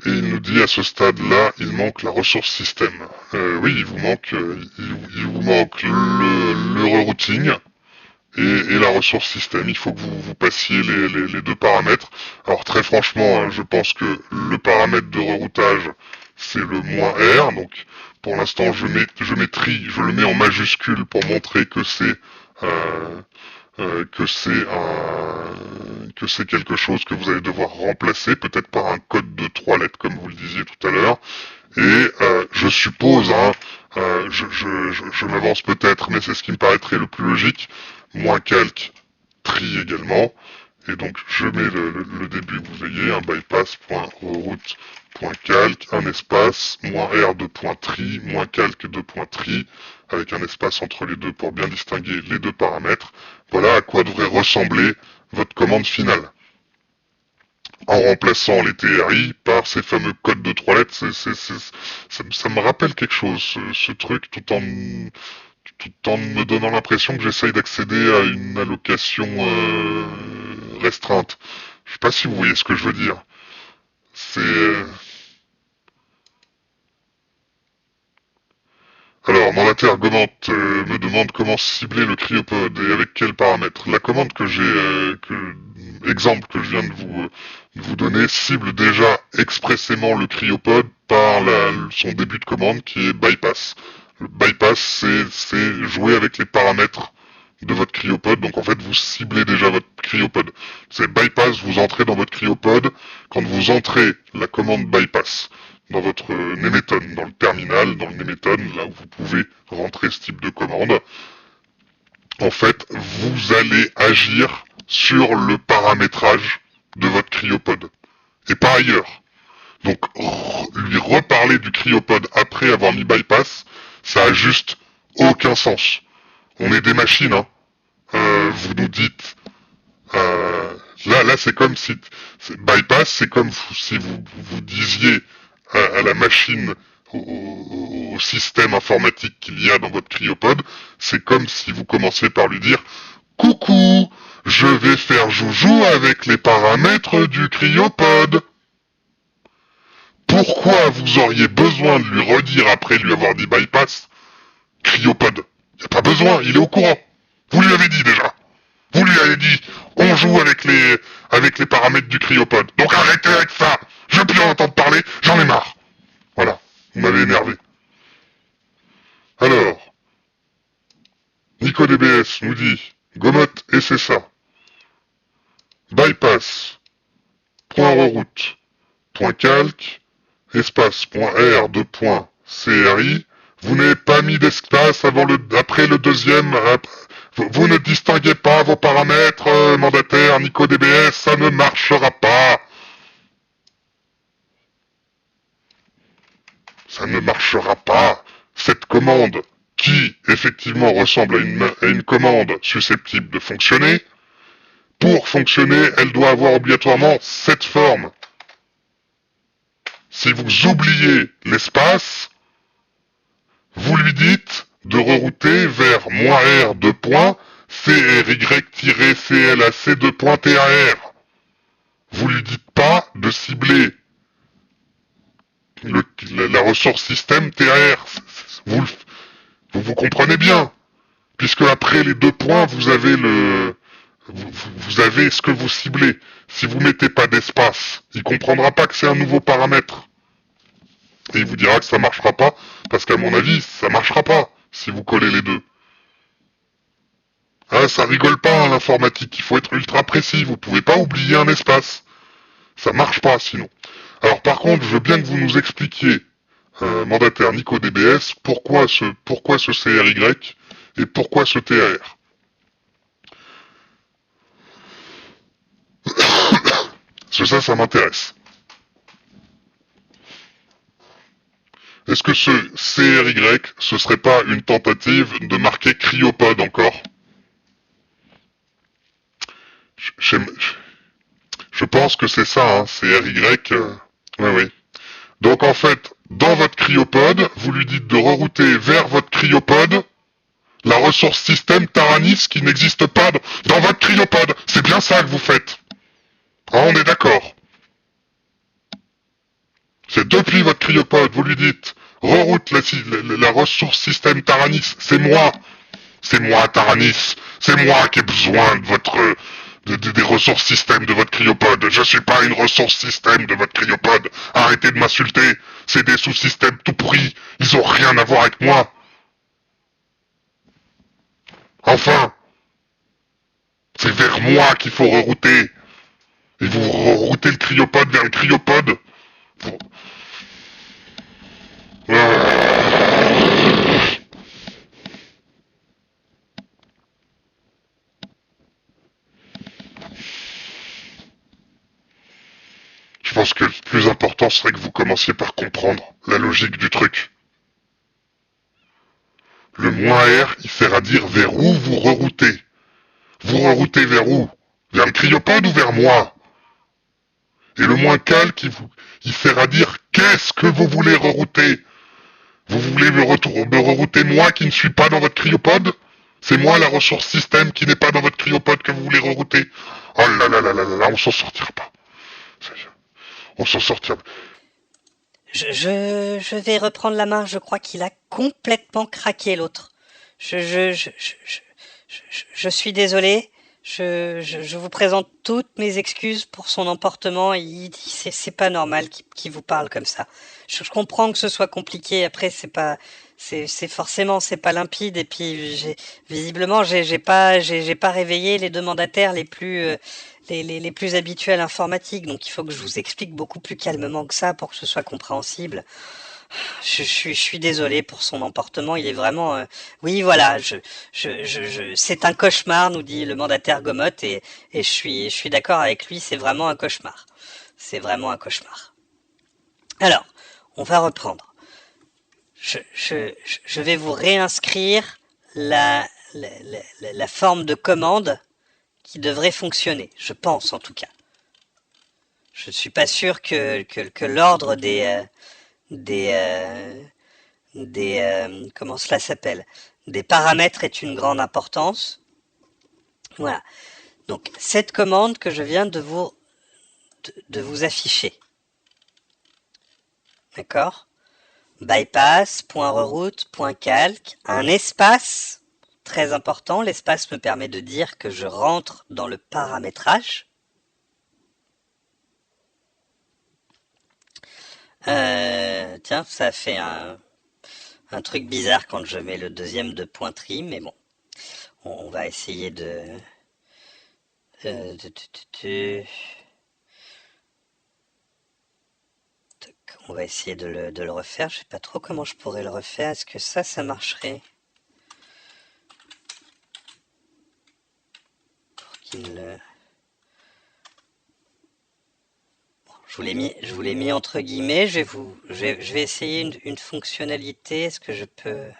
Et il nous dit à ce stade-là, il manque la ressource système. Oui, il vous manque le rerouting et la ressource système. Il faut que vous passiez les deux paramètres. Alors très franchement, je pense que le paramètre de reroutage, c'est le -R. Donc pour l'instant, je le mets en majuscule pour montrer que c'est quelque chose que vous allez devoir remplacer, peut-être par un code de 3 lettres, comme vous le disiez tout à l'heure. Et je suppose, je m'avance peut-être, mais c'est ce qui me paraîtrait le plus logique, -calc, tri également. Et donc je mets le début que vous ayez, un bypass.reroute.calc, un espace, -r de .tri, -calc de .tri, avec un espace entre les deux pour bien distinguer les deux paramètres. Voilà à quoi devrait ressembler votre commande finale. En remplaçant les TRI par ces fameux codes de 3 lettres, ça me rappelle quelque chose, ce truc, tout en me donnant l'impression que j'essaye d'accéder à une allocation restreinte. Je sais pas si vous voyez ce que je veux dire. C'est... Alors, mandataire Gomotte me demande comment cibler le cryopode et avec quels paramètres. La commande exemple que je viens de vous donner cible déjà expressément le cryopode par son début de commande qui est bypass. Le bypass, c'est jouer avec les paramètres de votre cryopode. Donc en fait, vous ciblez déjà votre cryopode. C'est bypass, vous entrez dans votre cryopode. Quand vous entrez la commande bypass dans votre Nemeton, dans le terminal, dans le Nemeton, là où vous pouvez rentrer ce type de commande, en fait, vous allez agir sur le paramétrage de votre cryopode. Et pas ailleurs. Donc, lui reparler du cryopode après avoir mis bypass, ça a juste aucun sens. On est des machines, hein. Vous nous dites, là, c'est comme si, bypass, c'est comme si vous disiez à la machine, au système informatique qu'il y a dans votre cryopode, c'est comme si vous commenciez par lui dire « Coucou, je vais faire joujou avec les paramètres du cryopode ». Pourquoi vous auriez besoin de lui redire après lui avoir dit bypass cryopode? Y a pas besoin, il est au courant. Vous lui avez dit déjà. Vous lui avez dit, on joue avec les paramètres du cryopode. Donc arrêtez avec ça. Je veux plus en entendre parler, j'en ai marre. Voilà, vous m'avez énervé. Alors, NicoDBS nous dit, gomotte et c'est ça. Bypass, point reroute, point calque, espace, point R, deux points, CRI. Vous n'avez pas mis d'espace après le deuxième. Vous ne distinguez pas vos paramètres, mandataire, NicoDBS, ça ne marchera pas. Ça ne marchera pas. Cette commande, qui effectivement ressemble à une commande susceptible de fonctionner, pour fonctionner, elle doit avoir obligatoirement cette forme. Si vous oubliez l'espace, vous lui dites de rerouter vers -R 2 points CRY-CLAC 2 points TAR. Vous lui dites pas de cibler la ressource système TAR. Vous comprenez bien. Puisque après les 2 points, vous avez vous avez ce que vous ciblez. Si vous mettez pas d'espace, il comprendra pas que c'est un nouveau paramètre. Et il vous dira que ça marchera pas, parce qu'à mon avis, ça marchera pas, si vous collez les deux. Ah, ça rigole pas, hein, l'informatique, il faut être ultra précis, vous pouvez pas oublier un espace. Ça marche pas, sinon. Alors par contre, je veux bien que vous nous expliquiez, mandataire NicoDBS, pourquoi ce CRY et pourquoi ce TAR. Parce que ça m'intéresse. Est-ce que ce CRY, ce serait pas une tentative de marquer cryopode encore? Je pense que c'est ça, hein, CRY. Oui. Donc en fait, dans votre cryopode, vous lui dites de rerouter vers votre cryopode la ressource système Taranis qui n'existe pas dans votre cryopode. C'est bien ça que vous faites. Ah, on est d'accord. C'est depuis votre cryopode, vous lui dites reroute la ressource système Taranis. C'est moi Taranis. C'est moi qui ai besoin de votre des ressources système de votre cryopode. Je suis pas une ressource système de votre cryopode. Arrêtez de m'insulter. C'est des sous-systèmes tout pourris. Ils ont rien à voir avec moi. Enfin, c'est vers moi qu'il faut rerouter. Et vous reroutez le cryopode vers le cryopode. Vous... Je pense que le plus important serait que vous commenciez par comprendre la logique du truc. Le -R, il sert à dire vers où vous reroutez. Vous reroutez vers où? Vers le cryopode ou vers moi? Et le -cal, il sert à dire qu'est-ce que vous voulez rerouter? Vous voulez me rerouter moi qui ne suis pas dans votre cryopode? C'est moi la ressource système qui n'est pas dans votre cryopode que vous voulez rerouter? Oh là là là là là là, on s'en sortira pas. On s'en sortira pas. Je vais reprendre la main, je crois qu'il a complètement craqué l'autre. Je suis désolé, je vous présente toutes mes excuses pour son emportement, c'est pas normal qu'il vous parle comme ça. Je comprends que ce soit compliqué, après c'est forcément c'est pas limpide, et puis visiblement j'ai pas réveillé les deux mandataires les plus les plus habitués à l'informatique, donc il faut que je vous explique beaucoup plus calmement que ça pour que ce soit compréhensible. Je suis désolé pour son emportement, il est vraiment... Oui, voilà, c'est un cauchemar, nous dit le mandataire Gomotte, et je suis d'accord avec lui, c'est vraiment un cauchemar. C'est vraiment un cauchemar. Alors, on va reprendre. Je vais vous réinscrire la forme de commande qui devrait fonctionner, je pense en tout cas. Je ne suis pas sûr que l'ordre des comment cela s'appelle, des paramètres est une grande importance. Voilà. Donc cette commande que je viens de vous afficher. D'accord? Bypass.reroute.calc, un espace, très important, l'espace me permet de dire que je rentre dans le paramétrage. Tiens, ça fait un truc bizarre quand je mets le deuxième de pointerie, mais bon, on va essayer on va essayer de le refaire. Je sais pas trop comment je pourrais le refaire. Est-ce que ça marcherait? Pour qu'il je vous l'ai mis entre guillemets. Je vais essayer une fonctionnalité. Est-ce que je peux?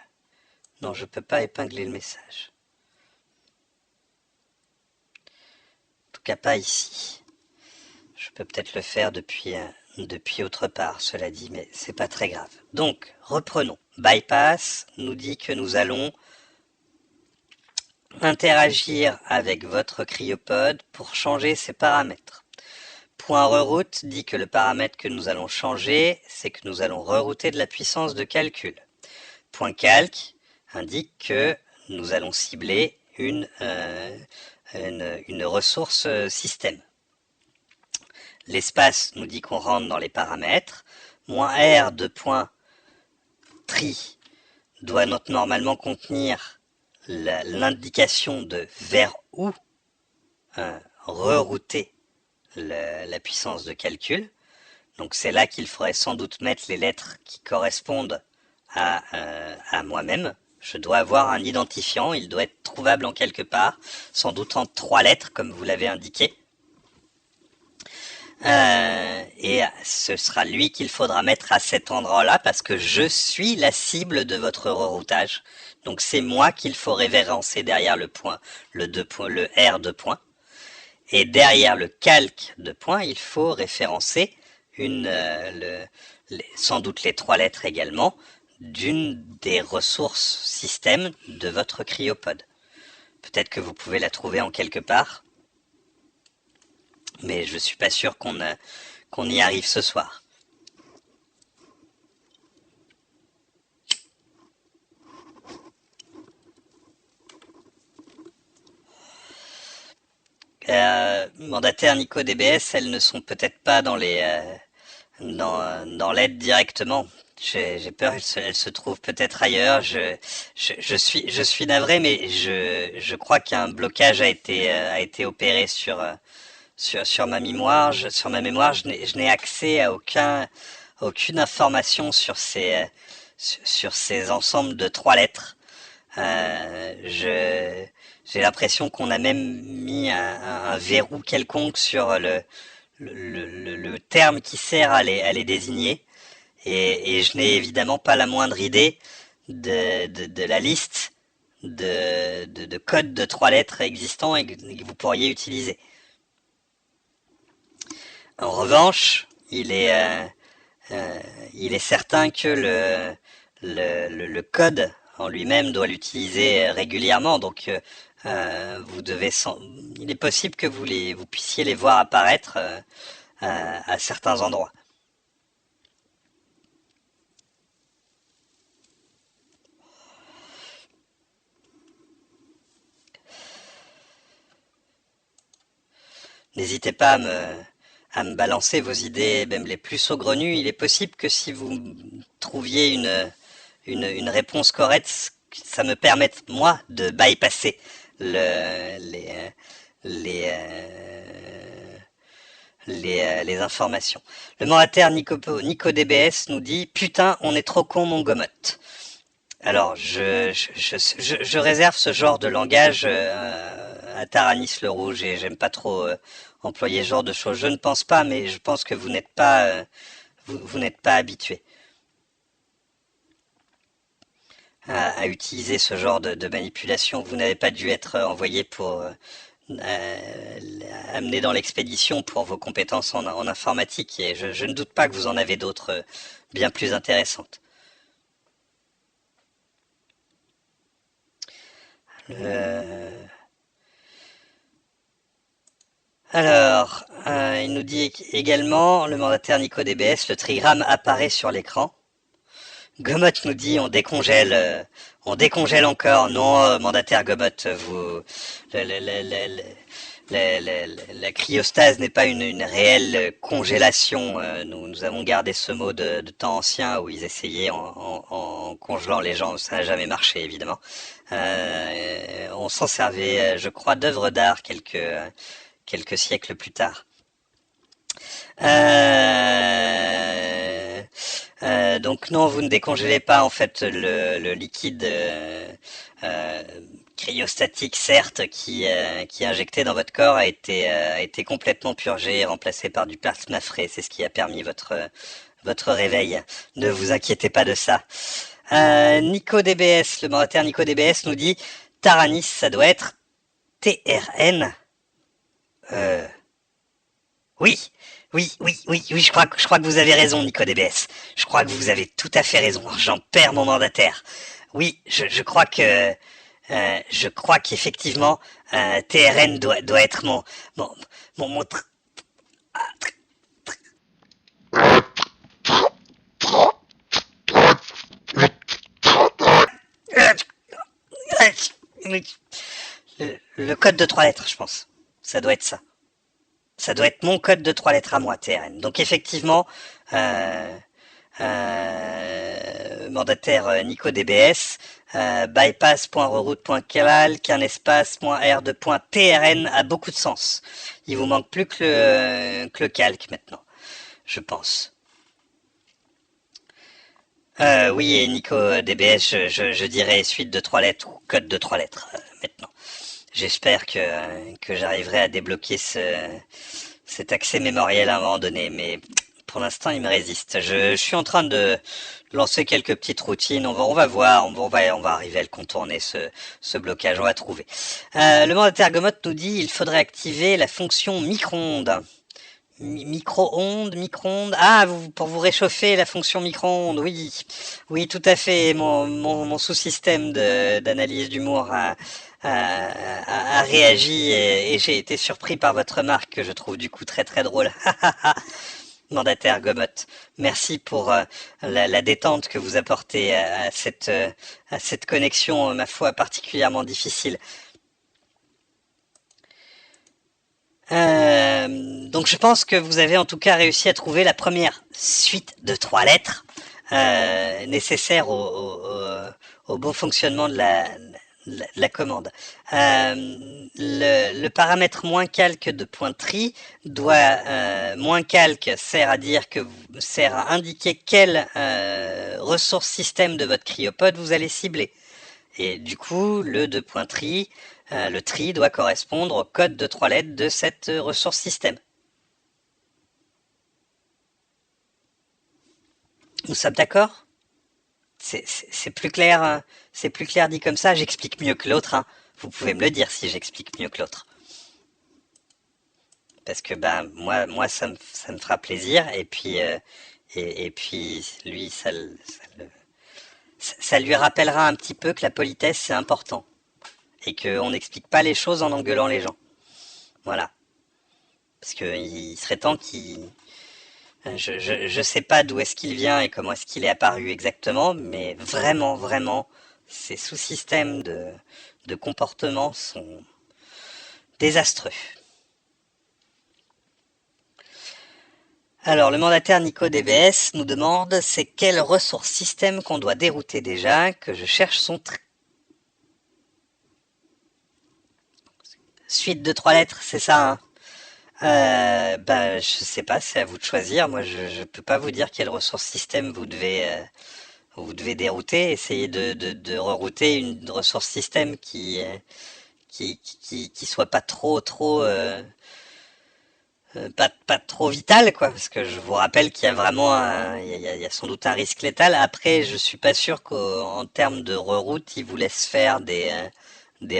Non, je peux pas épingler le message. En tout cas, pas ici. Je peux peut-être le faire depuis autre part, cela dit, mais c'est pas très grave. Donc, reprenons. Bypass nous dit que nous allons interagir avec votre CryoPod pour changer ses paramètres. Point reroute dit que le paramètre que nous allons changer, c'est que nous allons rerouter de la puissance de calcul. Point calc indique que nous allons cibler une ressource système. L'espace nous dit qu'on rentre dans les paramètres. -R de point tri doit normalement contenir l'indication de vers où rerouter la puissance de calcul. Donc c'est là qu'il faudrait sans doute mettre les lettres qui correspondent à moi-même. Je dois avoir un identifiant, il doit être trouvable en quelque part, sans doute en 3 lettres comme vous l'avez indiqué. Et ce sera lui qu'il faudra mettre à cet endroit-là parce que je suis la cible de votre reroutage. Donc c'est moi qu'il faut référencer derrière le point, le R de point. Et derrière le calque de point, il faut référencer sans doute les 3 lettres également d'une des ressources système de votre CryoPod. Peut-être que vous pouvez la trouver en quelque part. Mais je suis pas sûr qu'on y arrive ce soir. Mandataire Nico DBS, elles ne sont peut-être pas dans l'aide directement. J'ai peur, elles se trouvent peut-être ailleurs. Je suis navré, mais je crois qu'un blocage a été opéré sur ma mémoire. Je n'ai accès à aucune information sur ces ensembles de 3 lettres. J'ai l'impression qu'on a même mis un verrou quelconque sur le terme qui sert à les désigner. Et je n'ai évidemment pas la moindre idée de la liste de codes de 3 lettres existants et que vous pourriez utiliser. En revanche, il est certain que le code en lui-même doit l'utiliser régulièrement. Donc, il est possible que vous puissiez les voir apparaître à certains endroits. N'hésitez pas à me balancer vos idées, même les plus saugrenues. Il est possible que si vous trouviez une réponse correcte, ça me permette, moi, de bypasser les informations. Le mandataire Nico DBS nous dit « Putain, on est trop con, mon gomotte ». Alors, je réserve ce genre de langage à Taranis le Rouge et j'aime pas trop employer ce genre de choses. Je ne pense pas, mais je pense que vous n'êtes pas vous n'êtes pas habitué à utiliser ce genre de manipulation. Vous n'avez pas dû être envoyé pour euh, amené dans l'expédition pour vos compétences en informatique, et je ne doute pas que vous en avez d'autres bien plus intéressantes. Euh, Alors, il nous dit également, le mandataire Nico DBS, le trigramme apparaît sur l'écran. Gomot nous dit, on décongèle encore. Non, mandataire Gomot, la cryostase n'est pas une réelle congélation. Nous avons gardé ce mot de temps ancien où ils essayaient en congelant les gens. Ça n'a jamais marché, évidemment. On s'en servait, je crois, d'œuvres d'art quelques siècles plus tard. Donc non, vous ne décongélez pas en fait le liquide euh, cryostatique, certes, qui est injecté dans votre corps a été complètement purgé et remplacé par du plasma frais. C'est ce qui a permis votre réveil. Ne vous inquiétez pas de ça. Nico DBS, le mandataire Nico DBS nous dit Taranis, ça doit être TRN. Euh, Oui, oui, je crois que vous avez raison, Nico DBS. Je crois que vous avez tout à fait raison. J'en perds mon mandataire. Oui, je crois qu'effectivement, TRN doit être mon, mon tr- le code de trois lettres, je pense. Ça doit être ça. Ça doit être mon code de trois lettres à moi, TRN. Donc effectivement, euh, mandataire Nico DBS, bypass.reroute.cal, qu'un espace.r de .trn a beaucoup de sens. Il vous manque plus que le calque maintenant, je pense. Oui, et Nico DBS, je dirais suite de trois lettres ou code de trois lettres maintenant. J'espère que j'arriverai à débloquer cet accès mémoriel à un moment donné, mais pour l'instant il me résiste. Je suis en train de lancer quelques petites routines, on va voir, on va arriver à le contourner ce blocage, on va trouver. Le mandataire Gomot nous dit il faudrait activer la fonction micro-ondes. Micro-ondes. Ah, pour vous réchauffer, la fonction micro-ondes, oui. Oui, tout à fait. Mon sous-système d'analyse d'humour a réagi et j'ai été surpris par votre remarque que je trouve du coup très très drôle. Mandataire Gomot, merci pour la détente que vous apportez à cette connexion, ma foi, particulièrement difficile. Donc je pense que vous avez en tout cas réussi à trouver la première suite de trois lettres nécessaires au bon fonctionnement de la commande. Le paramètre moins calque de pointerie moins calque sert à indiquer quelle ressource système de votre cryopode vous allez cibler. Et du coup, le tri doit correspondre au code de trois lettres de cette ressource système. Nous sommes d'accord? C'est plus clair, c'est plus clair dit comme ça. J'explique mieux que l'autre, hein. Vous pouvez me le dire si j'explique mieux que l'autre. Parce que ben moi ça me fera plaisir et puis et puis lui ça lui rappellera un petit peu que la politesse c'est important et qu'on n'explique pas les choses en engueulant les gens. Voilà. Parce qu'il serait temps qu'il... Je sais pas d'où est-ce qu'il vient et comment est-ce qu'il est apparu exactement, mais vraiment, vraiment, ces sous-systèmes de comportement sont désastreux. Alors, le mandataire Nico DBS nous demande c'est quelle ressource système qu'on doit dérouter déjà, que je cherche son suite de trois lettres, c'est ça, hein? Ben, je sais pas, c'est à vous de choisir. Moi, je peux pas vous dire quelle ressource système vous devez dérouter. Essayez de rerouter une ressource système qui soit pas pas trop vitale, quoi. Parce que je vous rappelle qu'il y a vraiment il y a sans doute un risque létal. Après, je suis pas sûr qu'en termes de reroute, ils vous laissent faire des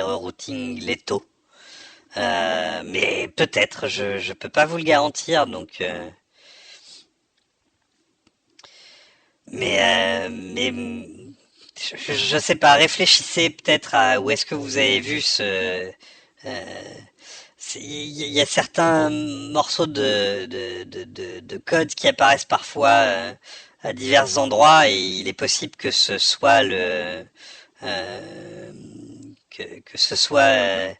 reroutings létaux. Mais peut-être, je peux pas vous le garantir, donc mais je sais pas, réfléchissez peut-être à où est-ce que vous avez vu il y a certains morceaux de code qui apparaissent parfois à divers endroits et il est possible que ce soit que ce soit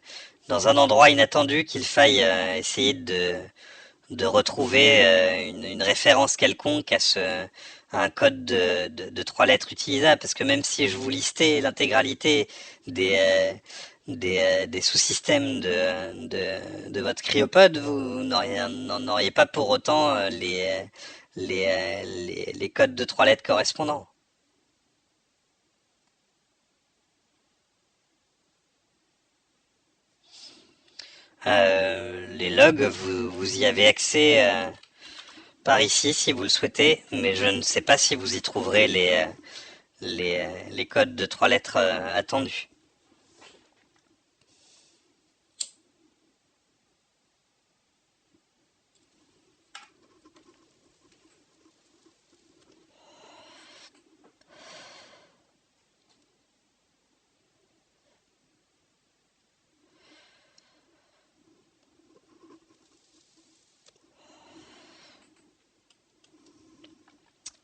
dans un endroit inattendu qu'il faille essayer de retrouver une référence quelconque à un code de trois lettres utilisable. Parce que même si je vous listais l'intégralité des, des sous-systèmes de votre cryopode, vous n'en auriez pas pour autant les codes de trois lettres correspondants. Les logs, vous y avez accès par ici si vous le souhaitez, mais je ne sais pas si vous y trouverez les codes de trois lettres attendus.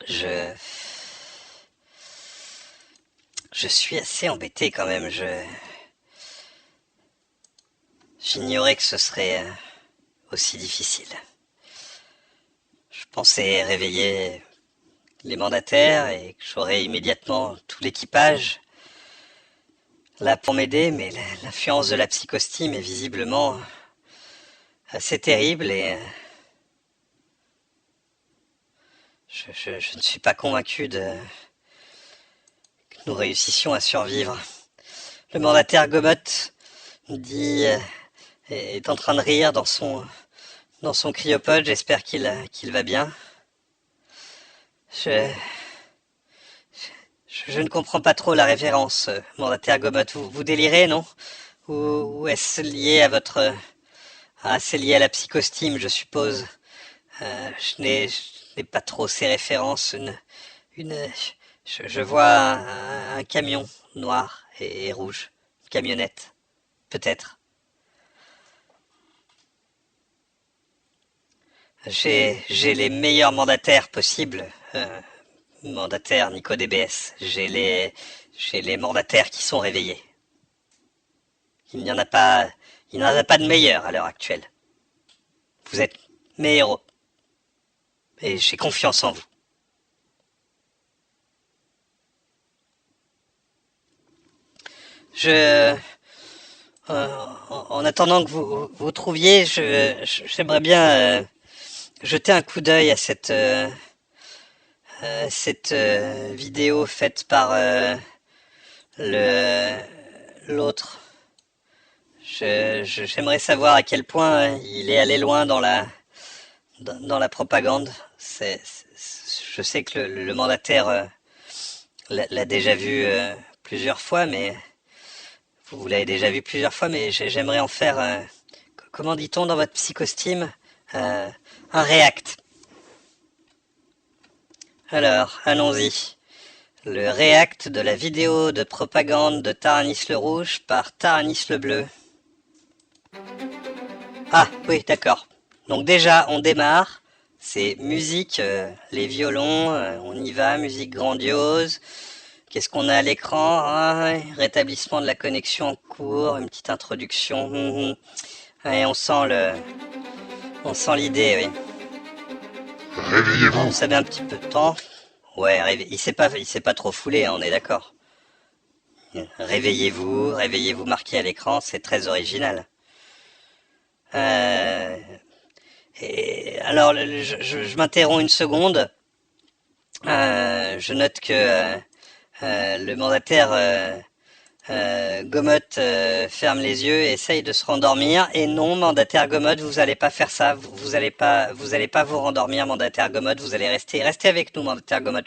Je, je suis assez embêté quand même. J'ignorais que ce serait aussi difficile. Je pensais réveiller les mandataires et que j'aurais immédiatement tout l'équipage là pour m'aider, mais l'influence de la psychostime est visiblement assez terrible et je ne suis pas convaincu que nous réussissions à survivre. Le mandataire Gomot dit est en train de rire dans son cryopode. J'espère qu'il va bien. Je, je ne comprends pas trop la référence, mandataire Gomot. Vous délirez, non? Ou est-ce lié à votre... Ah, c'est lié à la psychostime, je suppose. Je n'ai pas trop ces références. Une, je vois un camion noir et rouge. Une camionnette, peut-être. J'ai les meilleurs mandataires possibles. Mandataire Nico DBS. J'ai les mandataires qui sont réveillés. Il n'y en a pas, il n'y en a pas de meilleurs à l'heure actuelle. Vous êtes mes héros. Et j'ai confiance en vous. Je, en attendant que vous trouviez, j'aimerais bien jeter un coup d'œil à cette vidéo faite par le l'autre. J'aimerais savoir à quel point il est allé loin dans la propagande. Je sais que le mandataire l'a déjà vu plusieurs fois, mais vous l'avez déjà vu plusieurs fois, mais j'aimerais en faire, comment dit-on dans votre psychostime, un react. Alors, allons-y. Le react de la vidéo de propagande de Taranis le Rouge par Taranis le Bleu. Ah, oui, d'accord. Donc déjà, on démarre. C'est musique, les violons, on y va, musique grandiose. Qu'est-ce qu'on a à l'écran? Ah, ouais, rétablissement de la connexion en cours, une petite introduction. Ouais, on sent l'idée, oui. Réveillez-vous. Ça met un petit peu de temps. Ouais, il s'est pas trop foulé, hein, on est d'accord. Réveillez-vous marqué à l'écran, c'est très original. Euh, et alors, je m'interromps une seconde. Je note que le mandataire Gomot ferme les yeux et essaye de se rendormir. Et non, mandataire Gomot, vous allez pas faire ça. Vous allez pas vous rendormir, mandataire Gomot. Vous allez rester avec nous, mandataire Gomot.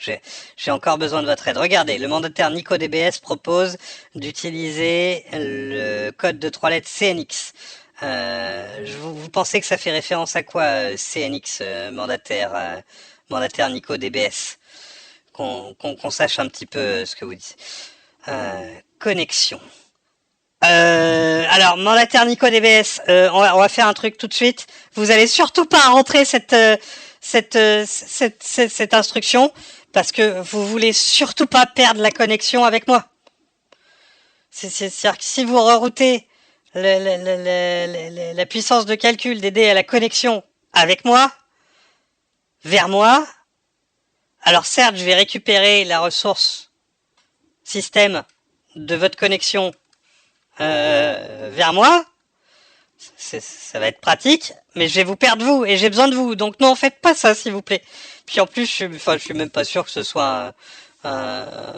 J'ai encore besoin de votre aide. Regardez, le mandataire NicoDBS propose d'utiliser le code de trois lettres CNX. Vous pensez que ça fait référence à quoi, CNX, mandataire Nico DBS? Qu'on sache un petit peu ce que vous dites. Connexion. Alors, mandataire Nico DBS, on va faire un truc tout de suite. Vous allez surtout pas rentrer cette instruction parce que vous voulez surtout pas perdre la connexion avec moi. C'est-à-dire que si vous reroutez la puissance de calcul d'aider à la connexion avec moi, vers moi, alors certes, je vais récupérer la ressource système de votre connexion vers moi, ça va être pratique, mais je vais vous perdre vous et j'ai besoin de vous. Donc non, faites pas ça, s'il vous plaît. Puis en plus, je suis même pas sûr que ce soit un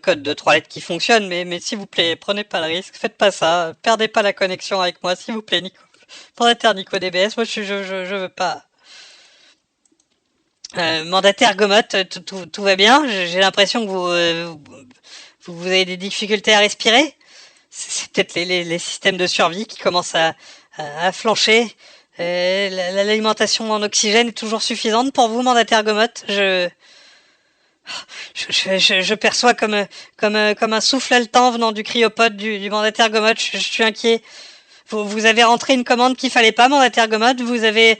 code de 3 lettres qui fonctionne, mais s'il vous plaît, prenez pas le risque, faites pas ça, perdez pas la connexion avec moi, s'il vous plaît, Nico. Mandataire Nico DBS, moi je veux pas. Mandataire Gomot, tout va bien. J'ai l'impression que vous avez des difficultés à respirer. C'est peut-être les systèmes de survie qui commencent à flancher. L'alimentation en oxygène est toujours suffisante pour vous, mandataire Gomot. Je perçois comme un souffle haletant venant du cryopode du mandataire Gomot. Je suis inquiet. Vous avez rentré une commande qu'il fallait pas, mandataire Gomot. Vous avez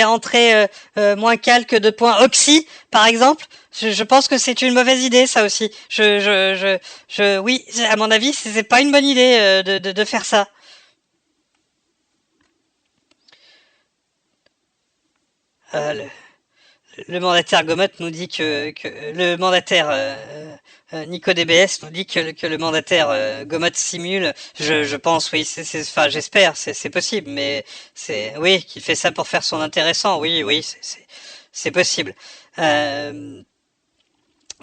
rentré moins calque de points oxy, par exemple. Je pense que c'est une mauvaise idée, ça aussi. Oui, à mon avis, c'est pas une bonne idée de faire ça. Le mandataire Gomot nous dit que le mandataire Nico DBS nous dit que le mandataire Gomot simule. Je pense, oui, enfin, j'espère, c'est possible, mais oui, qu'il fait ça pour faire son intéressant. Oui, c'est possible.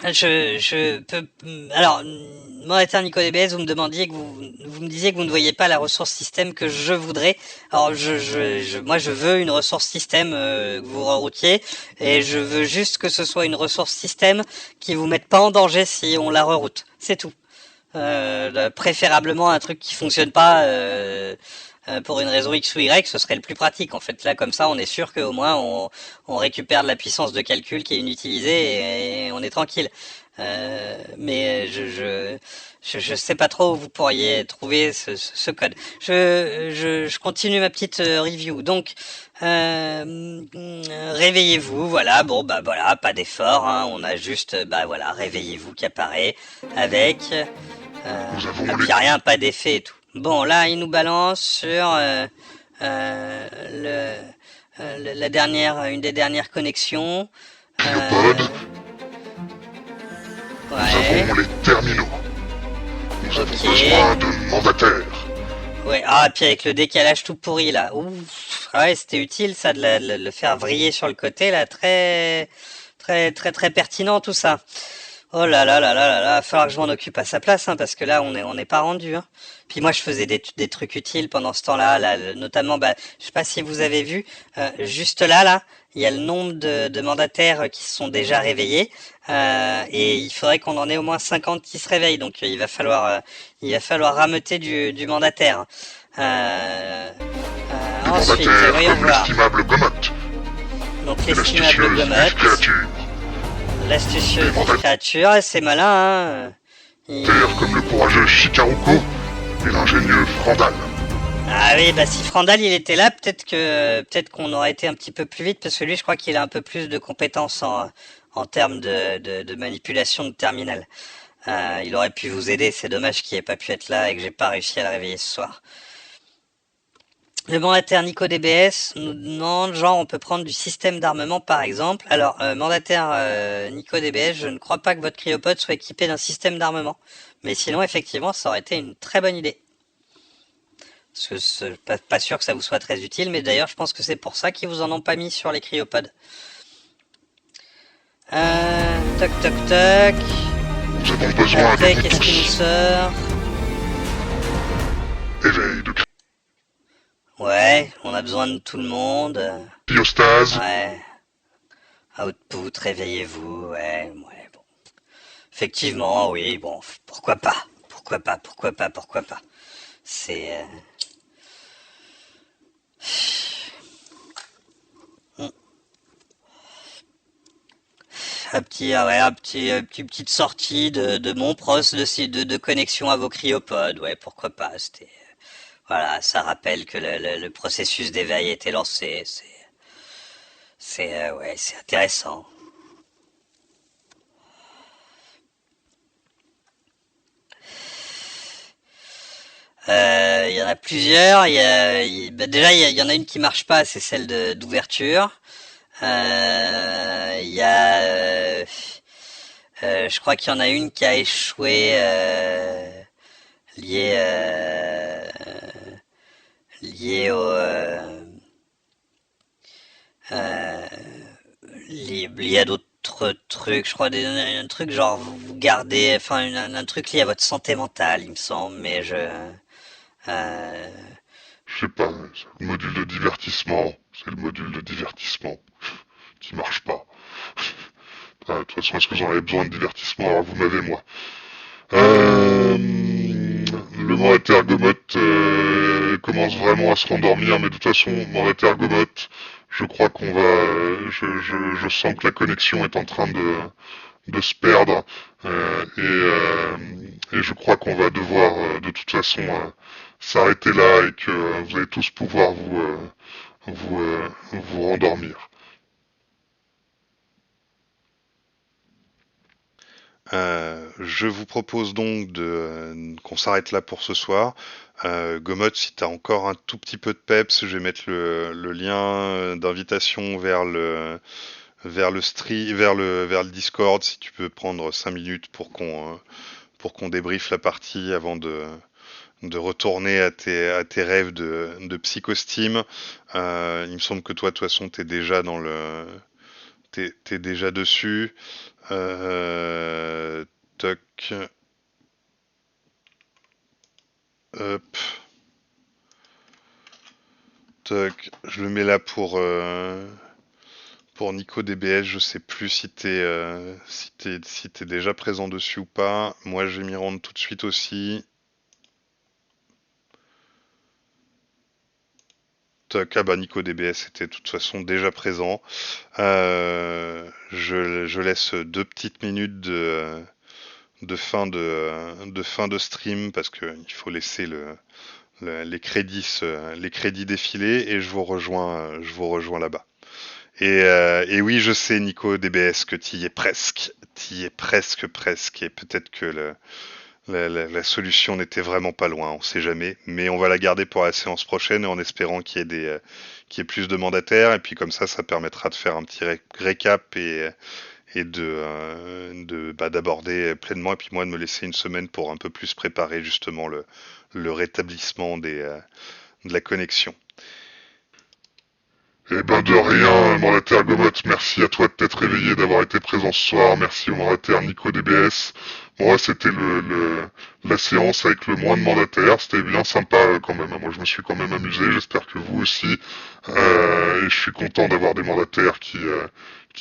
Je peux. Alors, mandataire Nico DBS, vous me disiez que vous ne voyez pas la ressource système que je voudrais. Alors, moi, je veux une ressource système que vous reroutiez, et je veux juste que ce soit une ressource système qui vous mette pas en danger si on la reroute. C'est tout. Préférablement un truc qui fonctionne pas. Pour une raison X ou Y, ce serait le plus pratique. En fait, là, comme ça, on est sûr qu'au moins, on récupère de la puissance de calcul qui est inutilisée et on est tranquille. Mais je sais pas trop où vous pourriez trouver ce code. Je continue ma petite review. Donc, réveillez-vous. Voilà. Bon, bah voilà, pas d'effort. Hein, on a juste, bah voilà, réveillez-vous qui apparaît avec. Et puis rien, pas d'effet et tout. Bon, là, il nous balance sur une des dernières connexions. Cryopode. Nous Ouais. avons les terminaux. Nous avons besoin de mandataires. Ouais, puis avec le décalage tout pourri là. Ouf. Ouais, c'était utile ça de le faire vriller sur le côté là, très très pertinent tout ça. Oh là là là là là là, va falloir que je m'en occupe à sa place, hein, parce que là on n'est pas rendu. Hein. Puis moi je faisais des trucs utiles pendant ce temps-là, notamment, bah, je sais pas si vous avez vu, juste là, il y a le nombre de mandataires qui se sont déjà réveillés, et il faudrait qu'on en ait au moins 50 qui se réveillent, donc il va falloir rameuter du mandataire. Ensuite, voyons voir. L'estimable Gomot. Donc l'estimable Gomot. L'astucieuse créature, c'est malin, hein. Terre comme le courageux Shikaruko et l'ingénieux Frandal. Ah oui, bah si Frandal il était là, peut-être qu'on aurait été un petit peu plus vite, parce que lui je crois qu'il a un peu plus de compétences en termes de manipulation de terminal. Il aurait pu vous aider, c'est dommage qu'il ait pas pu être là et que j'ai pas réussi à le réveiller ce soir. Le mandataire Nico DBS nous demande, genre, on peut prendre du système d'armement par exemple. Alors, mandataire Nico DBS, je ne crois pas que votre cryopode soit équipé d'un système d'armement. Mais sinon, effectivement, ça aurait été une très bonne idée. Parce que c'est pas sûr que ça vous soit très utile, mais d'ailleurs, je pense que c'est pour ça qu'ils vous en ont pas mis sur les cryopodes. Toc toc toc. Nous avons besoin de vous Qu'est-ce qui nous sort? Éveil de Ouais, on a besoin de tout le monde. Biostase. Ouais. Output, réveillez-vous, ouais, bon. Effectivement, oui, bon, pourquoi pas. C'est... petite sortie de mon pros de connexion à vos cryopodes. Ouais, pourquoi pas. Voilà, ça rappelle que le processus d'éveil a été lancé. Ouais, c'est intéressant. Il y en a plusieurs. Déjà, il y en a une qui marche pas, c'est celle d'ouverture. Il y a, je crois qu'il y en a une qui a échoué, liée, liée au, euh, liée à d'autres trucs. Je crois un truc genre vous gardez, enfin un truc lié à votre santé mentale, il me semble. Euh, Je sais pas, c'est le module de divertissement. C'est le module de divertissement qui marche pas. De toute façon, est-ce que j'en avais besoin de divertissement? Alors vous m'avez moi. Le mandataire Gomotte commence vraiment à se rendormir, mais de toute façon, mandataire Gomotte, je crois qu'on va... je sens que la connexion est en train de se perdre, et je crois qu'on va devoir de toute façon s'arrêter là et que vous allez tous pouvoir vous rendormir. Je vous propose donc qu'on s'arrête là pour ce soir. Gomotte, si tu as encore un tout petit peu de peps, je vais mettre le lien d'invitation vers le Discord, si tu peux prendre 5 minutes pour qu'on débriefe la partie avant de retourner à tes rêves de psychosteam. Il me semble que toi, de toute façon, t'es déjà dessus. Toc. Hop. Toc. Je le mets là pour Nico DBS. Je sais plus si t'es déjà présent dessus ou pas. Moi, je vais m'y rendre tout de suite aussi. Toc. Ah bah Nico DBS était de toute façon déjà présent. Je laisse 2 petites minutes de fin de stream parce que il faut laisser les crédits défiler et je vous rejoins là-bas. Et oui, je sais, Nico DBS, que t'y es presque, et peut-être que la solution n'était vraiment pas loin, on sait jamais, mais on va la garder pour la séance prochaine en espérant qu'il y ait plus de mandataires, et puis comme ça permettra de faire un petit récap et d'aborder pleinement, et puis moi de me laisser une semaine pour un peu plus préparer justement le rétablissement de la connexion. Eh ben de rien, mandataire Gomotte, merci à toi de t'être réveillé, d'avoir été présent ce soir, merci au mandataire Nico DBS. Bon, ouais, c'était la séance avec le moins de mandataires, c'était bien sympa quand même, moi je me suis quand même amusé, j'espère que vous aussi, et je suis content d'avoir des mandataires qui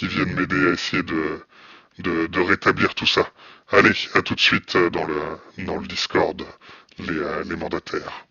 viennent m'aider à essayer de rétablir tout ça. Allez, à tout de suite dans le Discord, les mandataires.